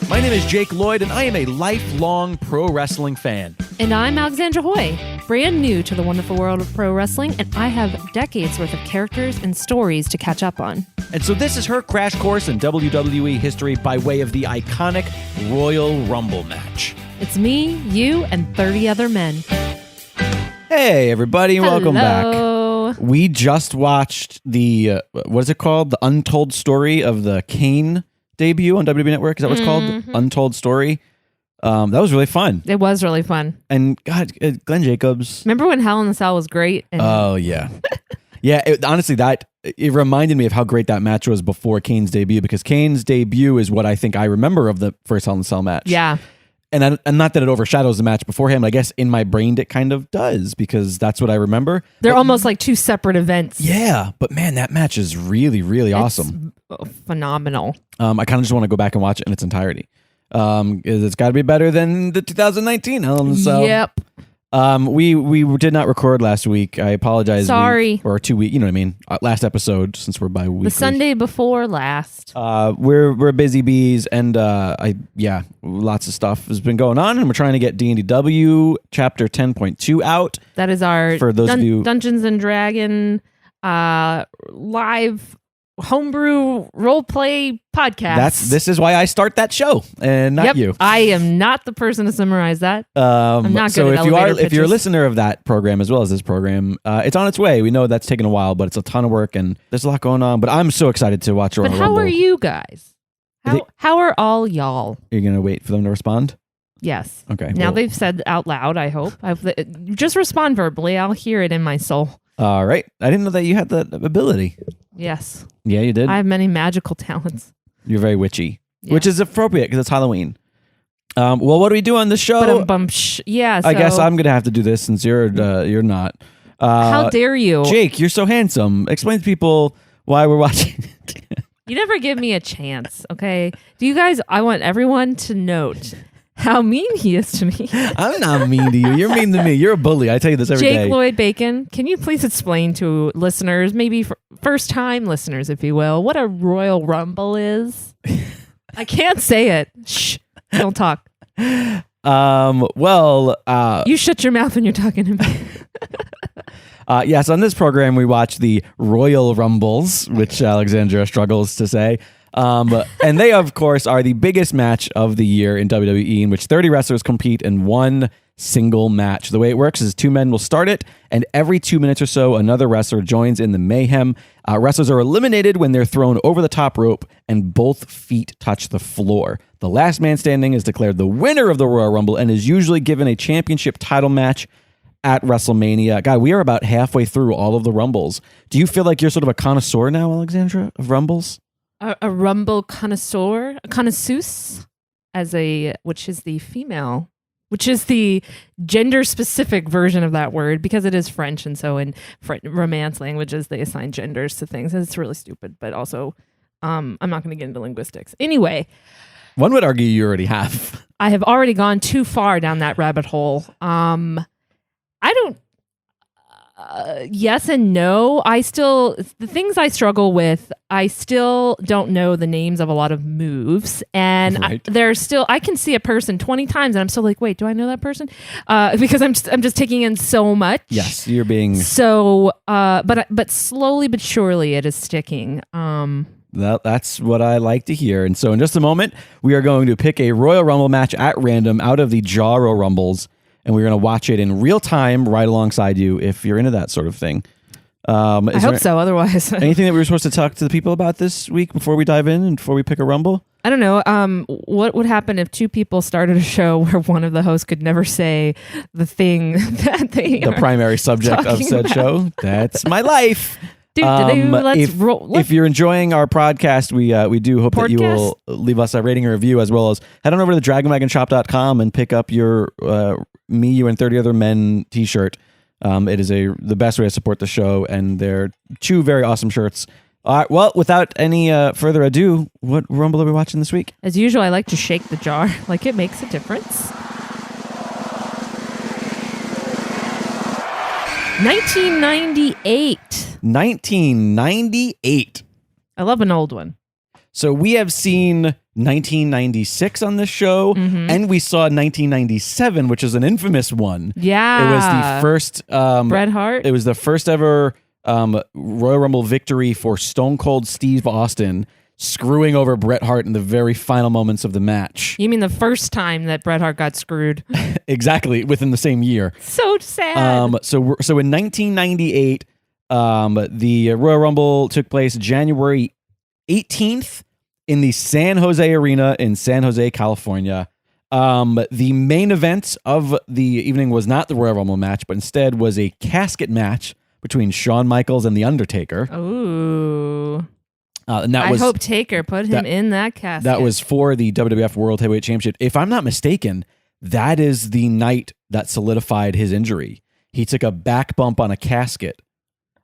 My name is Jake Lloyd, and I am a lifelong pro wrestling fan. And I'm Alexandra Hoy, brand new to the wonderful world of pro wrestling, and I have decades worth of characters and stories to catch up on. And so this is her crash course in WWE history by way of the iconic Royal Rumble match. It's me, you, and 30 other men. Hey, everybody, welcome Hello. back. We just watched the, what is it called? The Untold Story of the Kane debut on WWE Network. Is that what it's called? Untold Story. That was really fun. It was really fun. And God, Glenn Jacobs. Remember when Hell in the Cell was great? Oh, yeah. Yeah, honestly, it reminded me of how great that match was before Kane's debut, because Kane's debut is what I think I remember of the first Hell in the Cell match. Yeah. And not that it overshadows the match beforehand, but I guess in my brain it kind of does, because that's what I remember. They're almost like two separate events. Yeah, but man, that match is really, really awesome. Phenomenal. I kind of just want to go back and watch it in its entirety. It's got to be better than the 2019 Hell in the Cell. Yep. We did not record last week. I apologize. Sorry. Or 2 weeks, you know what I mean? Last episode, since we're bi-weekly. The Sunday before last. We're busy bees, and lots of stuff has been going on, and we're trying to get D&DW Chapter 10.2 out. That is our for those of you Dungeons and Dragon live homebrew role play podcast. This is why I start that show, and not you. I am not the person to summarize that. I'm not good at So if you're a listener of that program as well as this program, it's on its way. We know that's taken a while, but it's a ton of work and there's a lot going on. But I'm so excited to watch Royal Rumble. But how are you guys? How are all y'all? You're gonna wait for them to respond? Yes. Okay. Now they've said out loud. I hope. Just respond verbally. I'll hear it in my soul. All right. I didn't know that you had that ability. Yes. Yeah, you did. I have many magical talents. You're very witchy, yeah. Which is appropriate because it's Halloween. Well, what do we do on this show? Yeah. I guess I'm gonna have to do this since you're not. How dare you, Jake? You're so handsome. Explain to people why we're watching. You never give me a chance. Okay. Do you guys? I want everyone to note how mean he is to me. I'm not mean to you. You're mean to me. You're a bully. I tell you this every day. Jake Lloyd Bacon, can you please explain to listeners, maybe first-time listeners, if you will, what a Royal Rumble is? I can't say it. Shh. Don't talk. You shut your mouth when you're talking to me. Yes, on this program, we watch the Royal Rumbles, which Alexandra struggles to say. And they, of course, are the biggest match of the year in WWE, in which 30 wrestlers compete in one single match. The way it works is two men will start it, and every 2 minutes or so, another wrestler joins in the mayhem. Wrestlers are eliminated when they're thrown over the top rope and both feet touch the floor. The last man standing is declared the winner of the Royal Rumble and is usually given a championship title match at WrestleMania. God, we are about halfway through all of the Rumbles. Do you feel like you're sort of a connoisseur now, Alexandra, of Rumbles? A Rumble connoisseur, a connoisseuse, which is the female, which is the gender-specific version of that word, because it is French, and so in Romance languages, they assign genders to things. It's really stupid, but also, I'm not going to get into linguistics. Anyway. One would argue you already have. I have already gone too far down that rabbit hole. I don't... yes and no. The things I struggle with, I still don't know the names of a lot of moves. And right. I can see a person 20 times and I'm still like, wait, do I know that person? Because I'm just taking in so much. Yes, you're being... So, but slowly but surely it is sticking. That's what I like to hear. And so in just a moment, we are going to pick a Royal Rumble match at random out of the Jaw Royal Rumbles. And we're going to watch it in real time right alongside you if you're into that sort of thing. I hope so, otherwise. Anything that we were supposed to talk to the people about this week before we dive in and before we pick a Rumble? I don't know. What would happen if two people started a show where one of the hosts could never say the thing that they the primary subject of said about. Show? That's my life. If you're enjoying our podcast, we do hope that you will leave us a rating or review, as well as head on over to dragonwagonshop.com and pick up your Me, You, and 30 Other Men t-shirt. It is the best way to support the show, and they're two very awesome shirts. All right, well, without any further ado, what Rumble are we watching this week? As usual, I like to shake the jar like it makes a difference. 1998. 1998. I love an old one. So we have seen 1996 on this show, and we saw 1997, which is an infamous one. Yeah. It was the first Bret Hart. It was the first ever Royal Rumble victory for Stone Cold Steve Austin, screwing over Bret Hart in the very final moments of the match. You mean the first time that Bret Hart got screwed? Exactly, within the same year. So sad. So in 1998, the Royal Rumble took place January 18th in the San Jose Arena in San Jose, California. The main event of the evening was not the Royal Rumble match, but instead was a casket match between Shawn Michaels and The Undertaker. Ooh. And that I was, hope Taker put him in that casket. That was for the WWF World Heavyweight Championship. If I'm not mistaken, that is the night that solidified his injury. He took a back bump on a casket.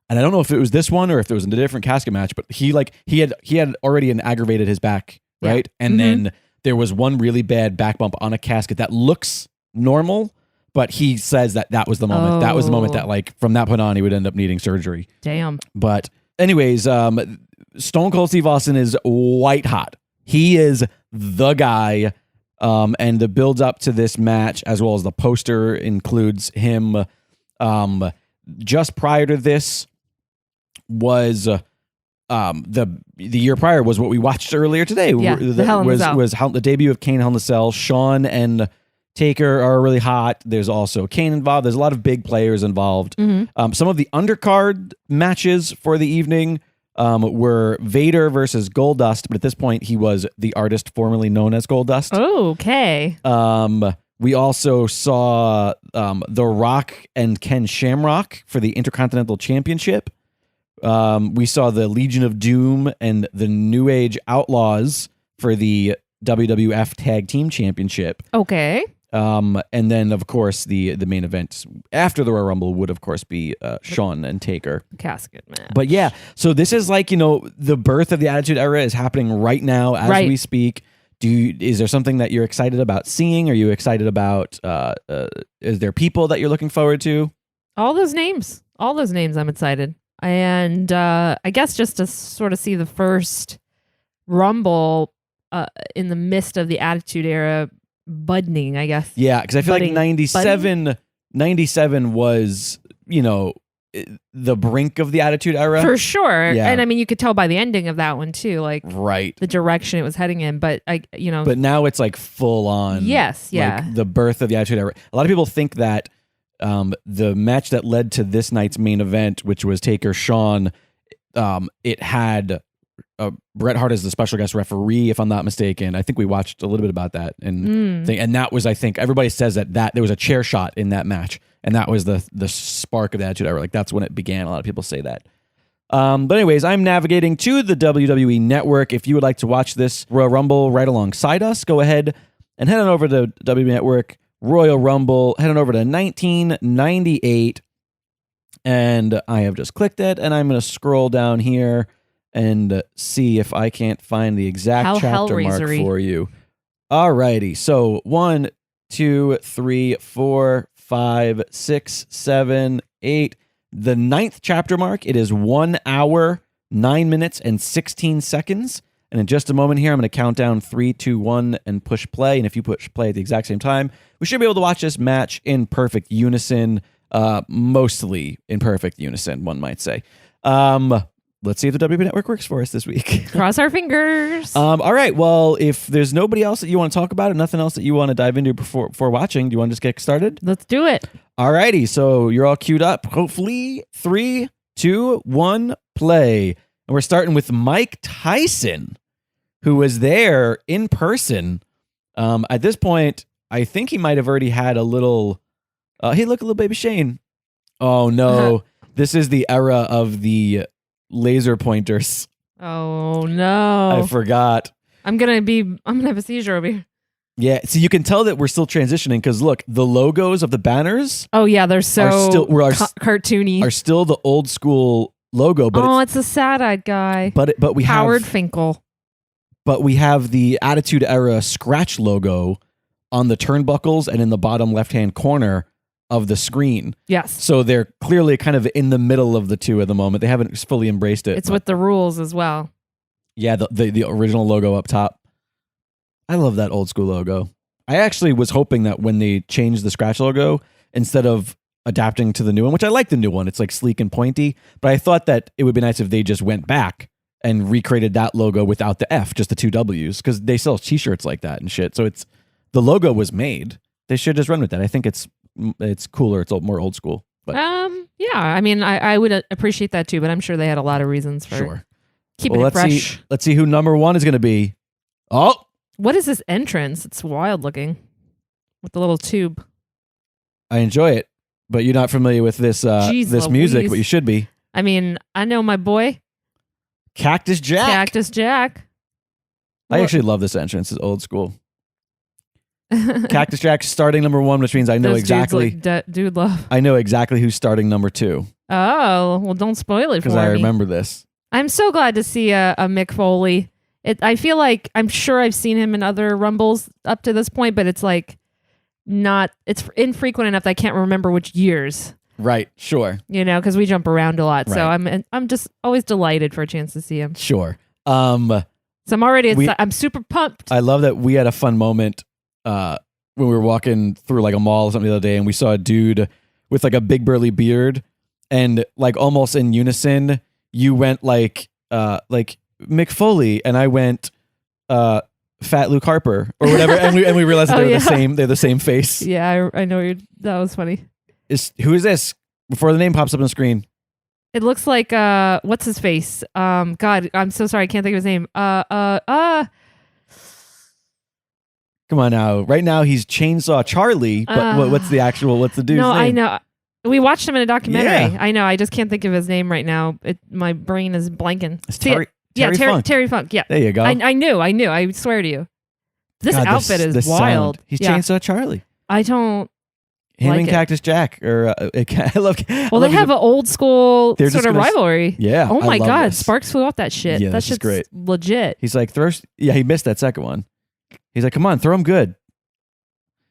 And I don't know if it was this one or if it was in a different casket match, but he had already aggravated his back, right? Yeah. And then there was one really bad back bump on a casket that looks normal, but he says that was the moment. Oh. That was the moment that, like, from that point on, he would end up needing surgery. Damn. But anyways, Stone Cold Steve Austin is white hot. He is the guy. And the build up to this match, as well as the poster, includes him. Just prior to this was the year prior was what we watched earlier today. Yeah, the Hell in a Cell. Was the debut of Kane Hell in a Cell. Shawn and Taker are really hot. There's also Kane involved. There's a lot of big players involved. Some of the undercard matches for the evening were Vader versus Goldust, but at this point he was the artist formerly known as Goldust. Oh, okay. We also saw The Rock and Ken Shamrock for the Intercontinental Championship. We saw the Legion of Doom and the New Age Outlaws for the WWF Tag Team Championship. Okay. And then, of course, the main event after the Royal Rumble would, of course, be Shawn and Taker. Casket match. But yeah, so this is like, the birth of the Attitude Era is happening right now as we speak. Is there something that you're excited about seeing? Are you excited about, is there people that you're looking forward to? All those names I'm excited. And I guess just to sort of see the first Rumble in the midst of the Attitude Era budding, I guess. Yeah, because I feel like 97 was, the brink of the Attitude Era. For sure. Yeah. And I mean, you could tell by the ending of that one too, like right, the direction it was heading in. But But now it's like full on. Yes, yeah. Like the birth of the Attitude Era. A lot of people think that the match that led to this night's main event, which was Taker Shawn, it had Bret Hart as the special guest referee, if I'm not mistaken. I think we watched a little bit about that, and that was, I think, everybody says that there was a chair shot in that match, and that was the spark of the Attitude Era. Like that's when it began. A lot of people say that. But anyways, I'm navigating to the WWE Network. If you would like to watch this Royal Rumble right alongside us, go ahead and head on over to WWE Network Royal Rumble. Head on over to 1998, and I have just clicked it, and I'm going to scroll down here and see if I can't find the exact chapter mark for you. Alrighty, so 1, 2, 3, 4, 5, 6, 7, 8. The 9th chapter mark. It is 1 hour, 9 minutes, and 16 seconds. And in just a moment here, I'm going to count down 3, 2, 1, and push play. And if you push play at the exact same time, we should be able to watch this match in perfect unison, mostly in perfect unison, one might say. Let's see if the WWE Network works for us this week. Cross our fingers. All right. Well, if there's nobody else that you want to talk about and nothing else that you want to dive into before watching, do you want to just get started? Let's do it. All righty. So you're all queued up. Hopefully 3, 2, 1, play. And we're starting with Mike Tyson, who was there in person. At this point, I think he might have already had a little... hey, look, a little baby Shane. Oh, no. This is the era of the laser pointers. Oh, no. I forgot. I'm going to have a seizure over here. Yeah, so you can tell that we're still transitioning because look, the logos of the banners. Oh yeah, they're so cartoony. Are still the old school logo, but it's a sad-eyed guy. But we have Howard Finkel. But we have the Attitude Era scratch logo on the turnbuckles and in the bottom left-hand corner of the screen. Yes. So they're clearly kind of in the middle of the two at the moment. They haven't fully embraced it. It's with the rules as well. Yeah, the original logo up top. I love that old school logo. I actually was hoping that when they changed the Scratch logo, instead of adapting to the new one, which I like the new one, it's like sleek and pointy, but I thought that it would be nice if they just went back and recreated that logo without the F, just the two W's, because they sell t-shirts like that and shit. So the logo was made. They should just run with that. I think it's cooler. It's more old school. But yeah, I mean, I would appreciate that too, but I'm sure they had a lot of reasons for keeping it fresh. Let's see who number 1 is going to be. Oh, what is this entrance? It's wild looking with the little tube. I enjoy it, but you're not familiar with this this music, but you should be. I mean, I know my boy. Cactus Jack. Cactus Jack. I actually love this entrance. It's old school. Cactus Jack starting number 1, which means I know exactly. Dude love. I know exactly who's starting number 2. Oh, well, don't spoil it for me. Because I remember this. I'm so glad to see a Mick Foley. I feel like I'm sure I've seen him in other Rumbles up to this point, but it's like it's infrequent enough that I can't remember which years. Right, sure. Because we jump around a lot. Right. So I'm just always delighted for a chance to see him. Sure. So I'm already, I'm super pumped. I love that we had a fun moment when we were walking through like a mall or something the other day, and we saw a dude with like a big burly beard, and like almost in unison, you went like Mick Foley, and I went Fat Luke Harper or whatever, and we realized that they're the same face. Yeah, I know that was funny. Who is this? Before the name pops up on the screen. It looks like what's his face? God, I'm so sorry, I can't think of his name. Come on now. Right now he's Chainsaw Charlie, but what's the dude's name? No, I know. We watched him in a documentary. Yeah. I know. I just can't think of his name right now. My brain is blanking. It's Terry Funk. Terry Funk. Yeah. There you go. I knew. I swear to you. This outfit is wild. Sound. He's Chainsaw Charlie. I don't. Him like and Cactus Jack, or I love. Well, they have an old school sort of rivalry. Yeah. Oh my God, this. Sparks flew off that shit. Yeah, that shit's great. Legit. He's like he missed that second one. He's like, come on, throw him good.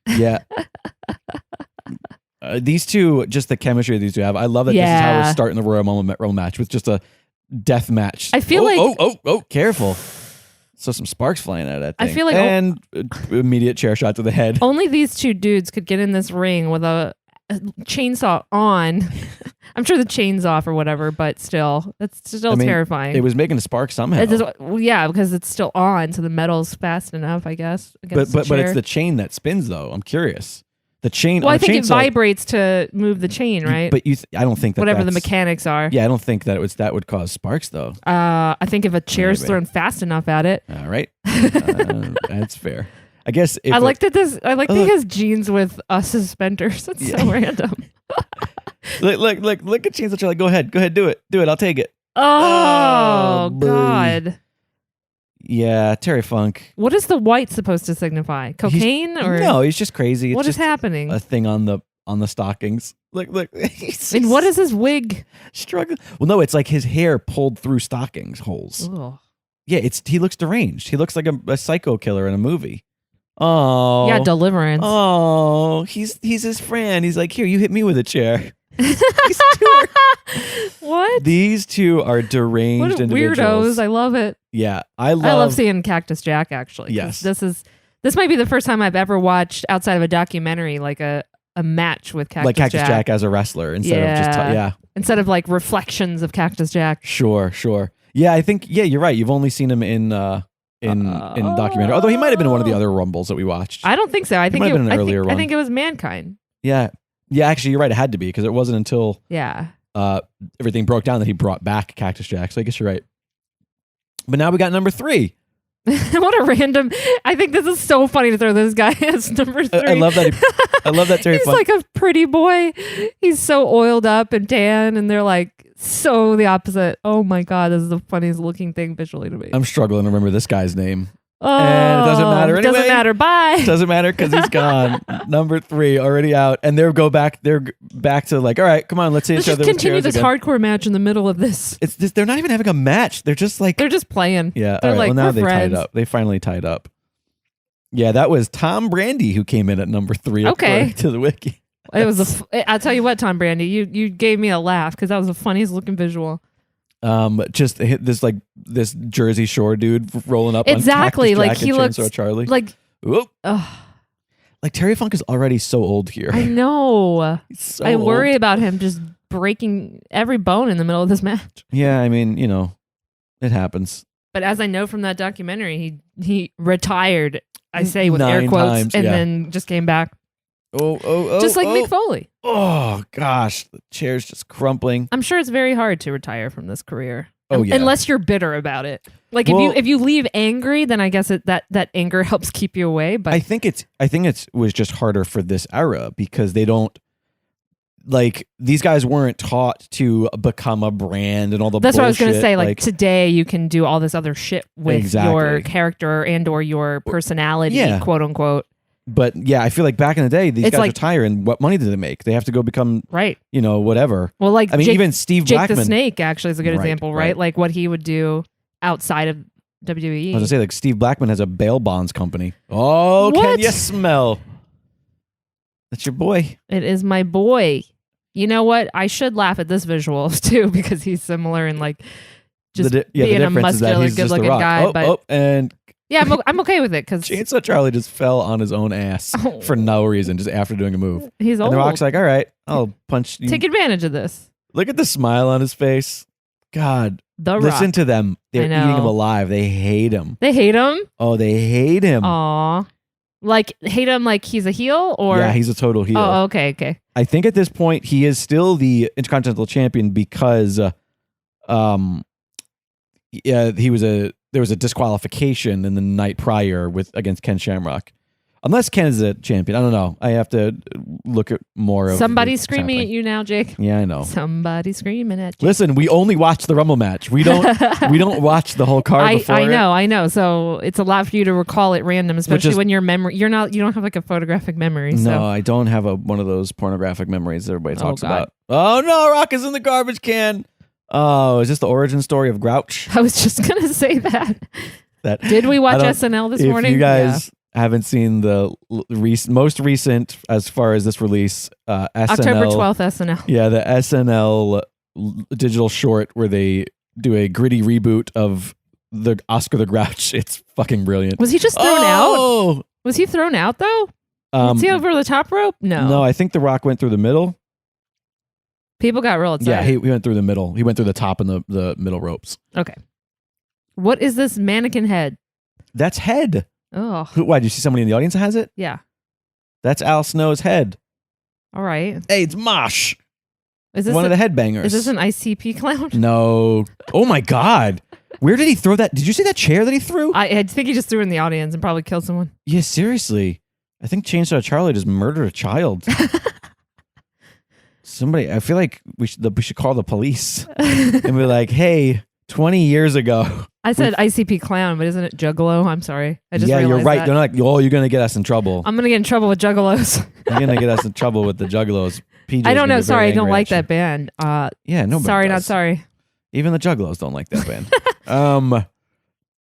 Yeah. These two, just the chemistry these two have. I love that this is how we're starting the Royal Rumble match with just a death match. I feel careful. So some sparks flying out of that thing. I feel like and immediate chair shot to the head. Only these two dudes could get in this ring with a chainsaw on. I'm sure the chain's off or whatever, but still, it's still terrifying. It was making a spark somehow. Yeah, because it's still on, so the metal's fast enough, I guess. But it's the chain that spins, though. I'm curious. The chain. Well, I think it vibrates to move the chain, right? But I don't think that whatever the mechanics are. Yeah, I don't think that would cause sparks, though. I think if a chair's thrown fast enough at it. All right, that's fair. I guess. I like that he has jeans with suspenders. That's so random. look at Chainsaw Charlie. Go ahead, do it. I'll take it. Oh God. Yeah, Terry Funk. What is the white supposed to signify? Cocaine no? He's just crazy. What is happening? A thing on the stockings. Look. And what is his wig? Struggling. Well, no, it's like his hair pulled through stockings holes. Ugh. Yeah, he looks deranged. He looks like a psycho killer in a movie. Oh. Yeah, Deliverance. Oh, he's his friend. He's like, here, you hit me with a chair. What? These two are deranged individuals. Weirdos. I love it. Yeah, I love seeing Cactus Jack, actually. Yes. This might be the first time I've ever watched, outside of a documentary, like a match with Cactus Jack. Like Cactus Jack as a wrestler instead of just instead of like reflections of Cactus Jack. Sure. Yeah, I think you're right. You've only seen him in documentary. Although he might have been in one of the other Rumbles that we watched. I don't think so. I think it might have been an earlier one. I think it was Mankind. Yeah. Yeah, actually, you're right. It had to be because it wasn't until everything broke down that he brought back Cactus Jack. So I guess you're right. But now we got number 3. What a random! I think this is so funny to throw this guy as number 3. I love that. I love that Terry. He's like a pretty boy. He's so oiled up and tan, and they're like so the opposite. Oh my God, this is the funniest looking thing visually to me. I'm struggling to remember this guy's name. Oh, and it doesn't matter anyway. Doesn't matter. Bye. Doesn't matter because he's gone. Number 3 already out, and they're back to like, all right, come on, let's see each other. Let's just continue this hardcore match in the middle of this. It's just, they're not even having a match. They're just playing. Yeah. They're all right, like, well, now we're they friends. tied up. They finally tied up. Yeah, that was Tom Brandy who came in at number 3. Okay. To the wiki. It was I'll tell you what, Tom Brandy, you gave me a laugh because that was the funniest looking visual. Just hit this Jersey Shore dude rolling up Exactly, on Cactus like Jack he and looks Chainsaw Charlie. like. Whoop. Ugh, Like Terry Funk is already so old here. I know. He's so I worry old. about him just breaking every bone in the middle of this match. Yeah, I mean, it happens. But as I know from that documentary, he retired. I say with air 9 quotes, times, and yeah. then just came back, Oh, just like Mick Foley. Oh gosh, the chair's just crumpling. I'm sure it's very hard to retire from this career. Oh, yeah. Unless you're bitter about it. Like if you leave angry, then I guess that anger helps keep you away. But I think it was just harder for this era because they don't these guys weren't taught to become a brand and all the that's bullshit. what I was going to say. Like today, you can do all this other shit with Exactly. your character and or your personality, Yeah. quote unquote. But yeah, I feel like back in the day, these It's guys like- retire and what money do they make? They have to go become, Right. Whatever. Well, like I mean, Jake, even Steve Jake Blackman. the Snake actually is a good Right, example, right? right. Like what he would do outside of WWE. I was gonna say, like Steve Blackman has a bail bonds company. Oh, What? can you smell? That's your boy. It is my boy. You know what? I should laugh at this visual too because he's similar and like just the being a difference is that muscular, he's just The good-looking Rock. guy. But And yeah, I'm okay with it because Chainsaw Charlie just fell on his own ass Oh. for no reason, just after doing a move. he's And old. The Rock's like, all right, I'll punch you. Take advantage of this. Look at the smile on his face. God, The listen Rock. to them. They're I eating know. him alive. They hate him. They hate him. Oh, they hate him. Aw. Like hate him like he's a heel or Yeah, he's a total heel. Oh, okay. I think at this point he is still the Intercontinental Champion because there was a disqualification in the night prior against Ken Shamrock. Unless Ken is a champion. I don't know. I have to look at more of Somebody's screaming at you now, Jake. Yeah, I know. Somebody's screaming at you. Listen, we only watch the Rumble match. We don't watch the whole card before I know. So it's a lot for you to recall at random, especially when your memory you don't have like a photographic memory. No, So I don't have one of those pornographic memories that everybody talks God. about. Oh no, Rock is in the garbage can. Oh, is this the origin story of Grouch? I was just gonna say that. That Did we watch I don't- SNL this if morning? you guys haven't seen the most recent, as far as this release, SNL, October 12th SNL. Yeah, the SNL digital short where they do a gritty reboot of the Oscar the Grouch. It's fucking brilliant. Was he just thrown out? Oh, Was he thrown out though? Was he over the top rope? no, I think The Rock went through the middle. People got real upset. Yeah, he went through the middle. He went through the top and the middle ropes. Okay. What is this mannequin head? That's Head. Oh, Why, do you see somebody in the audience that has it? yeah. That's Al Snow's head. All right. Hey, it's Mosh. Is this One of the headbangers. Is this an ICP clown? No. Oh my God. Where did he throw that? Did you see that chair that he threw? I think he just threw it in the audience and probably killed someone. Yeah, seriously. I think Chainsaw Charlie just murdered a child. Somebody, I feel like we should call the police and be like, hey, 20 years ago. I said ICP clown, but isn't it Juggalo? I'm sorry. I just Yeah, you're realized right. that. They're not like, oh, you're going to get us in trouble. I'm gonna get in trouble with Juggalos. You're going to get us in trouble with the Juggalos. PJ's I don't gonna know. be Sorry, very I don't angry like at you. that band. Yeah, nobody sorry, not does. sorry. Even the Juggalos don't like that band.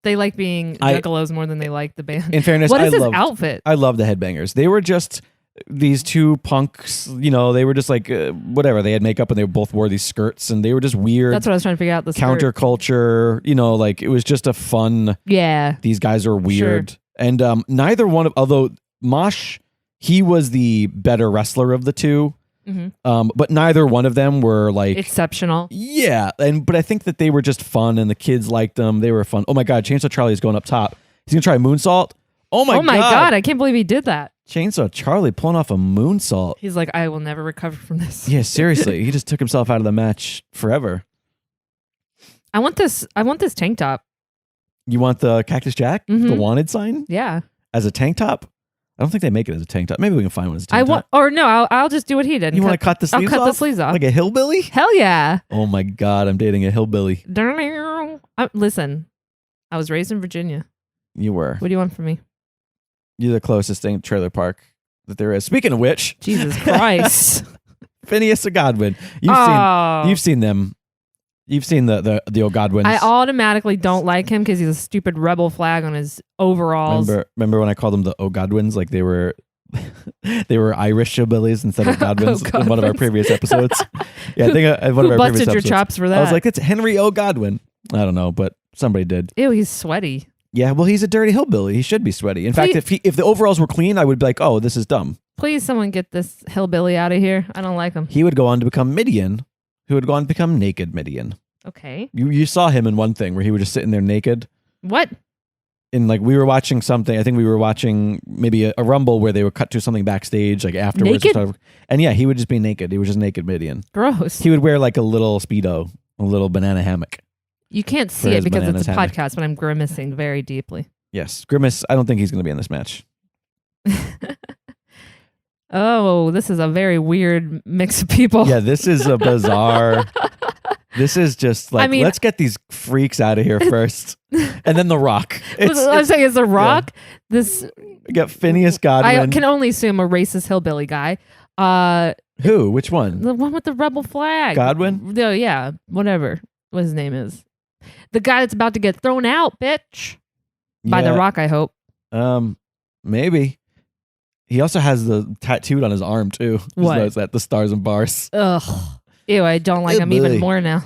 They like being Juggalos more than they like the band. In fairness, What is his loved- outfit? I love the Headbangers. They were just these two punks, they were just like whatever. They had makeup and they both wore these skirts and they were just weird. That's what I was trying to figure out. The skirt. counterculture, like it was just a fun. Yeah. These guys are weird. And neither one of, although Mosh, he was the better wrestler of the two. Mm-hmm. But neither one of them were like Exceptional. Yeah, but I think that they were just fun and the kids liked them. They were fun. Oh my God, Chainsaw Charlie is going up top. He's gonna try a moonsault. Oh my God! I can't believe he did that. Chainsaw Charlie pulling off a moonsault. He's like, I will never recover from this. Yeah, seriously, he just took himself out of the match forever. I want this tank top. You want the Cactus Jack, the Mhm. wanted sign Yeah. as a tank top? I don't think they make it as a tank top. Maybe we can find one as a tank I want, top. or no, I'll just do what he did. You want to cut the sleeves I'll off? cut the sleeves off. Like a hillbilly? Hell yeah. Oh my God, I'm dating a hillbilly. Listen, I was raised in Virginia. You were. What do you want from me? You're the closest thing to trailer park that there is. Speaking of which, Jesus Christ. Phineas and Godwin. You've seen them. You've seen the old Godwins. I automatically don't like him because he's a stupid rebel flag on his overalls. Remember when I called them the O'Godwins? Like they were They were Irish hillbillies instead of Godwins in one of our Godwins. previous episodes. Yeah, I think one of Who our previous busted your episodes. chops for that? I was like, it's Henry O. Godwin. I don't know, but somebody did. Ew, he's sweaty. Yeah, well, he's a dirty hillbilly. He should be sweaty. In fact, Please- if the overalls were clean, I would be like, oh, this is dumb. Please, someone get this hillbilly out of here. I don't like him. He would go on to become Midian, who would go on to become Naked Midian. Okay. You saw him in one thing where he was just sitting there naked. What? And like we were watching something. I think we were watching maybe a Rumble where they would cut to something backstage, like afterwards. Naked? And yeah, he would just be naked. He was just Naked Midian. Gross. He would wear like a little Speedo, a little banana hammock. You can't For see it his because it's bananas a hammock. podcast, but I'm grimacing very deeply. Yes. Grimace, I don't think he's going to be in this match. Oh, this is a very weird mix of people. Yeah, this is a bizarre. This is just like, I mean- let's get these freaks out of here first. And then The Rock. I'm saying it's The Rock. This We got Phineas Godwin. I can only assume a racist hillbilly guy. Who? Which one? The one with the rebel flag. Godwin? No, yeah, whatever. What his name is. The guy that's about to get thrown out, bitch. By The Yeah, Rock, I hope. Maybe. He also has the tattooed on his arm too. Just What? noticed that, the stars and bars. Ugh. Ew, I don't like Oh, him even boy. more now.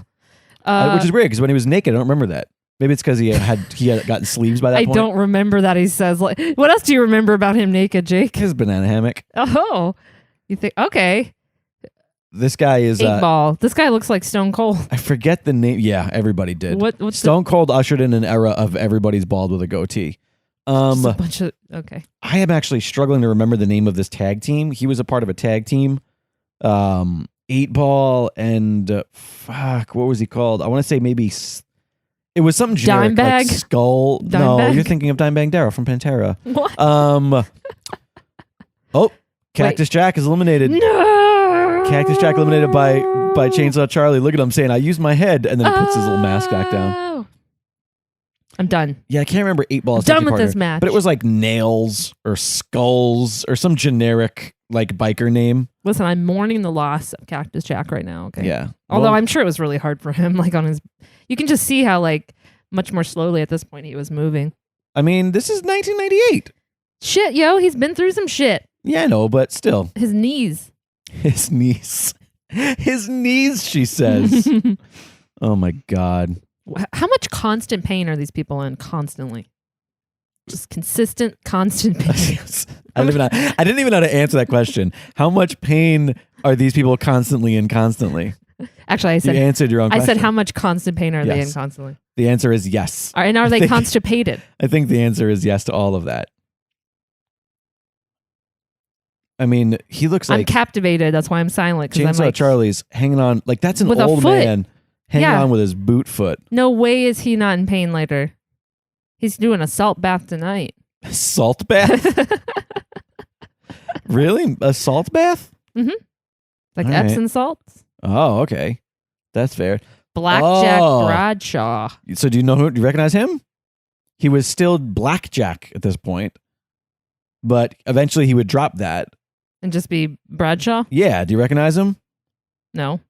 Which is weird because when he was naked, I don't remember that. Maybe it's because he had gotten sleeves by that I point. don't remember that he says like what else do you remember about him naked, Jake? His banana hammock. Oh. You think okay. This guy is. 8-Ball. This guy looks like Stone Cold. I forget the name. Yeah, everybody did. What's Stone Cold ushered in an era of everybody's bald with a goatee. just a bunch of okay. I am actually struggling to remember the name of this tag team. He was a part of a tag team. 8-Ball and fuck, what was he called? I want to say maybe it was something generic, like Dimebag? Skull. No, Dimebag? you're thinking of Dimebag Darrell from Pantera. What? Cactus Jack is eliminated. No. Cactus Jack eliminated by Chainsaw Charlie. Look at him saying, "I used my head," and then he puts his little mask back down. Oh. I'm done. Yeah, I can't remember 8-Ball's Done tag team with partner, this match. but it was like Nails or Skulls or some generic like biker name. Listen, I'm mourning the loss of Cactus Jack right now. Okay. Yeah. Although Well, I'm sure it was really hard for him. Like on his, you can just see how like much more slowly at this point he was moving. I mean, this is 1998. Shit, yo, he's been through some shit. Yeah, I know, but still, His knees. his knees, she says. Oh my God. How much constant pain are these people in constantly? Just consistent, constant pain. I didn't even know how to answer that question. How much pain are these people constantly in constantly? Actually, I You said answered your own question. I said how much constant pain are they in Yes. constantly? The answer is yes. And are they think- constipated? I think the answer is yes to all of that. I mean, he looks I'm like captivated. That's why I'm silent. 'Cause I'm Chainsaw like, Charlie's hanging on. Like, that's an With a old foot. man hanging Yeah. on with his boot foot. no way is he not in pain later. He's doing a salt bath tonight. Salt bath? Really? A salt bath? Like All Epsom right. salts. Oh, okay. That's fair. Blackjack Oh. Bradshaw. So do you recognize him? He was still Blackjack at this point, but eventually he would drop that. And just be Bradshaw? Yeah. Do you recognize him? No.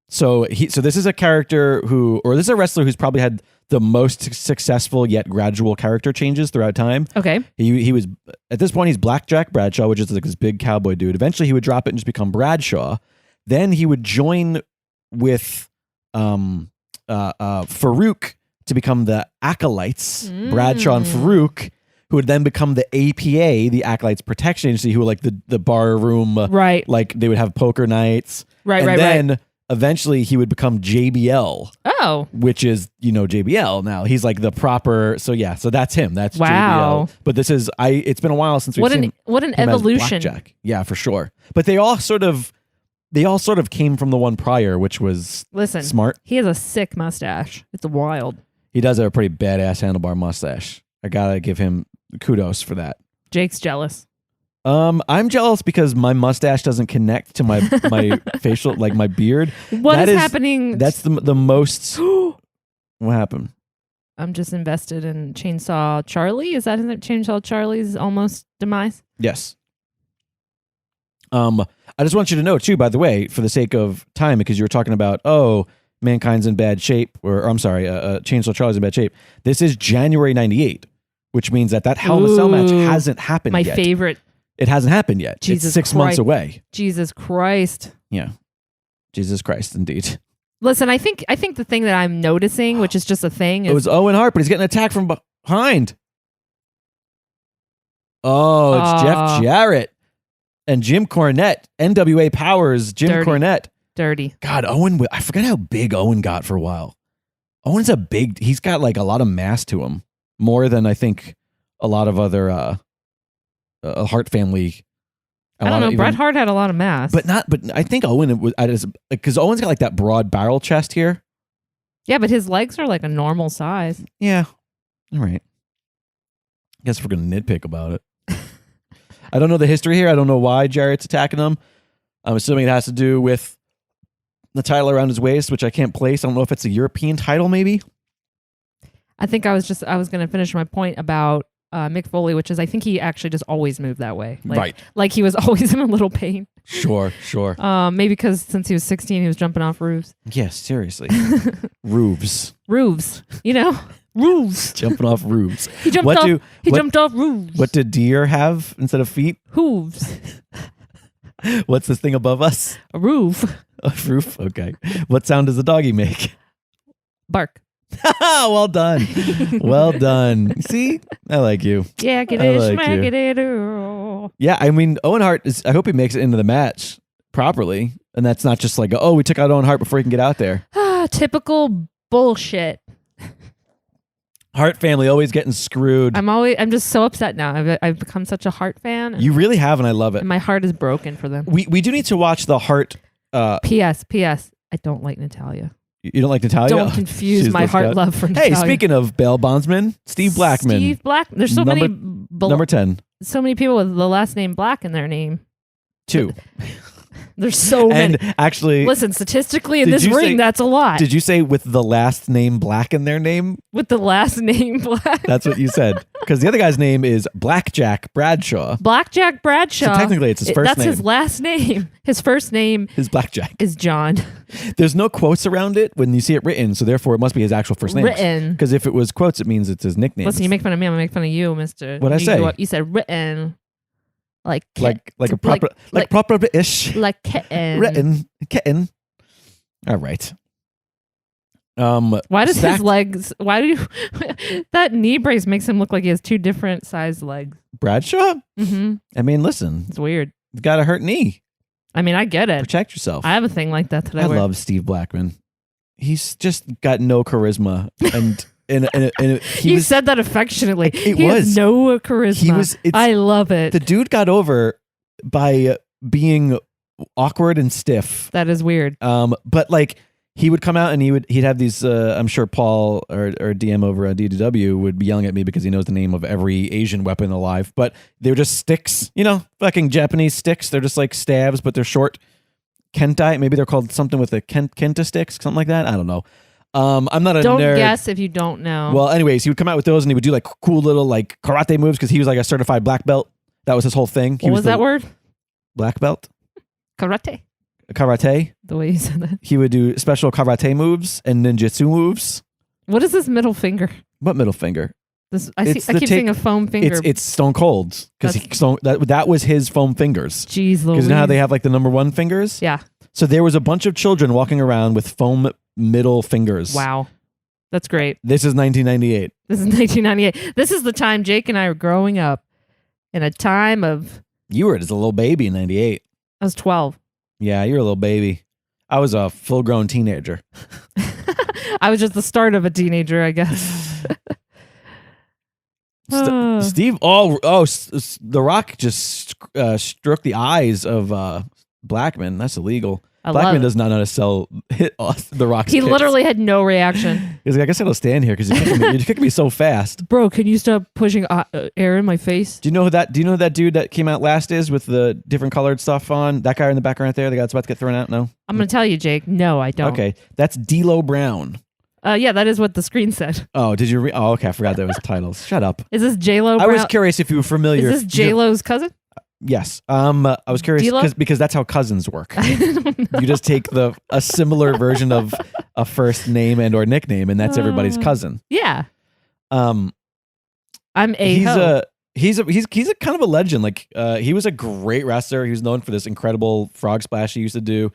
So this is a character this is a wrestler who's probably had the most successful yet gradual character changes throughout time. Okay. He was at this point he's Blackjack Bradshaw, which is like this big cowboy dude. Eventually he would drop it and just become Bradshaw. Then he would join with Farouk to become the Acolytes, Bradshaw and Farouk, who would then become the APA, the Acolytes Protection Agency, who were like the bar room, Right. like they would have poker nights. Right, and right, then right. eventually he would become JBL, Oh. which is, JBL now. He's like the proper, so that's him. That's Wow. JBL. But this is, it's been a while since we've What seen an him as evolution. Blackjack. Yeah, for sure. But they all sort of came from the one prior, which was Listen. smart. He has a sick mustache. It's wild. He does have a pretty badass handlebar mustache. I gotta give him kudos for that. Jake's jealous. I'm jealous because my mustache doesn't connect to my facial, like my beard. What That is happening? That's the most. What happened? I'm just invested in Chainsaw Charlie. Is that Chainsaw Charlie's almost demise? Yes. I just want you to know too, by the way, for the sake of time, because you were talking about, Mankind's in bad shape, or I'm sorry, Chainsaw Charlie's in bad shape. This is January '98, which means that Hell in a Cell match Ooh. hasn't happened My yet. favorite. it hasn't happened yet. Jesus it's 6 Christ. months away. Jesus Christ. Yeah. Jesus Christ, indeed. Listen, I think the thing that I'm noticing, which is just a thing, is It was Owen Hart, but he's getting attacked from behind. Oh, it's Jeff Jarrett and Jim Cornette. NWA Powers, Jim Dirty. Cornette. dirty. God, Owen, I forget how big Owen got for a while. Owen's he's got like a lot of mass to him. More than I think a lot of other Hart family. I don't know. Bret Hart had a lot of mass. But I think Owen was, because Owen's got like that broad barrel chest here. Yeah, but his legs are like a normal size. Yeah. All right. I guess we're going to nitpick about it. I don't know the history here. I don't know why Jarrett's attacking him. I'm assuming it has to do with the title around his waist, which I can't place. I don't know if it's a European title, maybe. I think I was going to finish my point about Mick Foley, which is I think he actually just always moved that way. Right. Like he was always in a little pain. Sure. Maybe because since he was 16, he was jumping off roofs. Yes, seriously. Roofs. Roofs. You know? Roofs. Jumping off roofs. He jumped off roofs. What did deer have instead of feet? Hooves. What's this thing above us? A roof. A roof? Okay. What sound does the doggy make? Bark. Well done. Well done. See? I like you. Yeah, get it, smack it. Yeah, I mean, Owen Hart I hope he makes it into the match properly. And that's not just like, we took out Owen Hart before he can get out there. Typical bullshit. Hart family always getting screwed. I'm just so upset now. I've become such a Hart fan. You really have, and I love it. And my heart is broken for them. We do need to watch the Hart. P.S. I don't like Natalia. You don't like Natalia? Don't confuse my heart love for Natalia. Hey, speaking of bail bondsman, Steve Blackman. There's so many. Number 10. So many people with the last name Black in their name. 2. There's so many. And actually, listen, statistically in this ring, that's a lot. Did you say with the last name Black in their name? With the last name Black. That's what you said. Because the other guy's name is Blackjack Bradshaw. Blackjack Bradshaw. So technically it's his first name. That's his last name. His first name is Blackjack. Is John. There's no quotes around it when you see it written, so therefore it must be his actual first name. Written. Because if it was quotes, it means it's his nickname. Listen, you make fun of me, I'm going to make fun of you, mister. What'd I say? You said written. Like proper-ish. Like kitten. Written. Kitten. All right. Why does his legs... Why do you... that knee brace makes him look like he has 2 different sized legs. Bradshaw? Mm-hmm. I mean, listen. It's weird. You've got a hurt knee. I mean, I get it. Protect yourself. I have a thing like that that I wear. love Steve Blackman. He's just got no charisma. And... You said that affectionately. He has no charisma. I love it. The dude got over by being awkward and stiff. That is weird. But like he would come out and he'd have these. I'm sure Paul or DM over at DDW would be yelling at me because he knows the name of every Asian weapon alive. But they were just sticks, fucking Japanese sticks. They're just like stabs, but they're short. Kentai, maybe they're called something with a kenta sticks, something like that. I don't know. I'm not a don't nerd. guess if you don't know. Well, anyways, he would come out with those and he would do like cool little like karate moves because he was like a certified black belt. That was his whole thing. What was that word? Black belt. Karate. Karate. The way you said that. He would do special karate moves and ninjutsu moves. What is this middle finger? What middle finger? I keep seeing a foam finger. It's Stone Cold's because that was his foam fingers. Jeez, Louise. Because you know how they have like the number 1 fingers? Yeah. So there was a bunch of children walking around with foam middle fingers. Wow. That's great. This is 1998. This is 1998. This is the time Jake and I were growing up in a time of... You were just a little baby in 98. I was 12. Yeah, you were a little baby. I was a full-grown teenager. I was just the start of a teenager, I guess. Steve, The Rock just stroked the eyes of Blackman. That's illegal. Blackman does not know how to hit The Rock's He kicks. literally had no reaction. He's like, I guess I'll stand here because you're kicking me so fast. Bro, can you stop pushing air in my face? Do you know who that dude that came out last is with the different colored stuff on? That guy in the background right there, the guy that's about to get thrown out? No? I'm going to tell you, Jake. No, I don't. Okay. That's D'Lo Brown. Yeah, that is what the screen said. Oh, did you Oh, okay. I forgot that was titles. Shut up. Is this J-Lo Brown? I was curious if you were familiar. Is this J-Lo's cousin? Yes. I was curious because that's how cousins work. You just take a similar version of a first name and or nickname, and that's everybody's cousin. Yeah. I'm a He's a kind of a legend. Like he was a great wrestler. He was known for this incredible frog splash he used to do.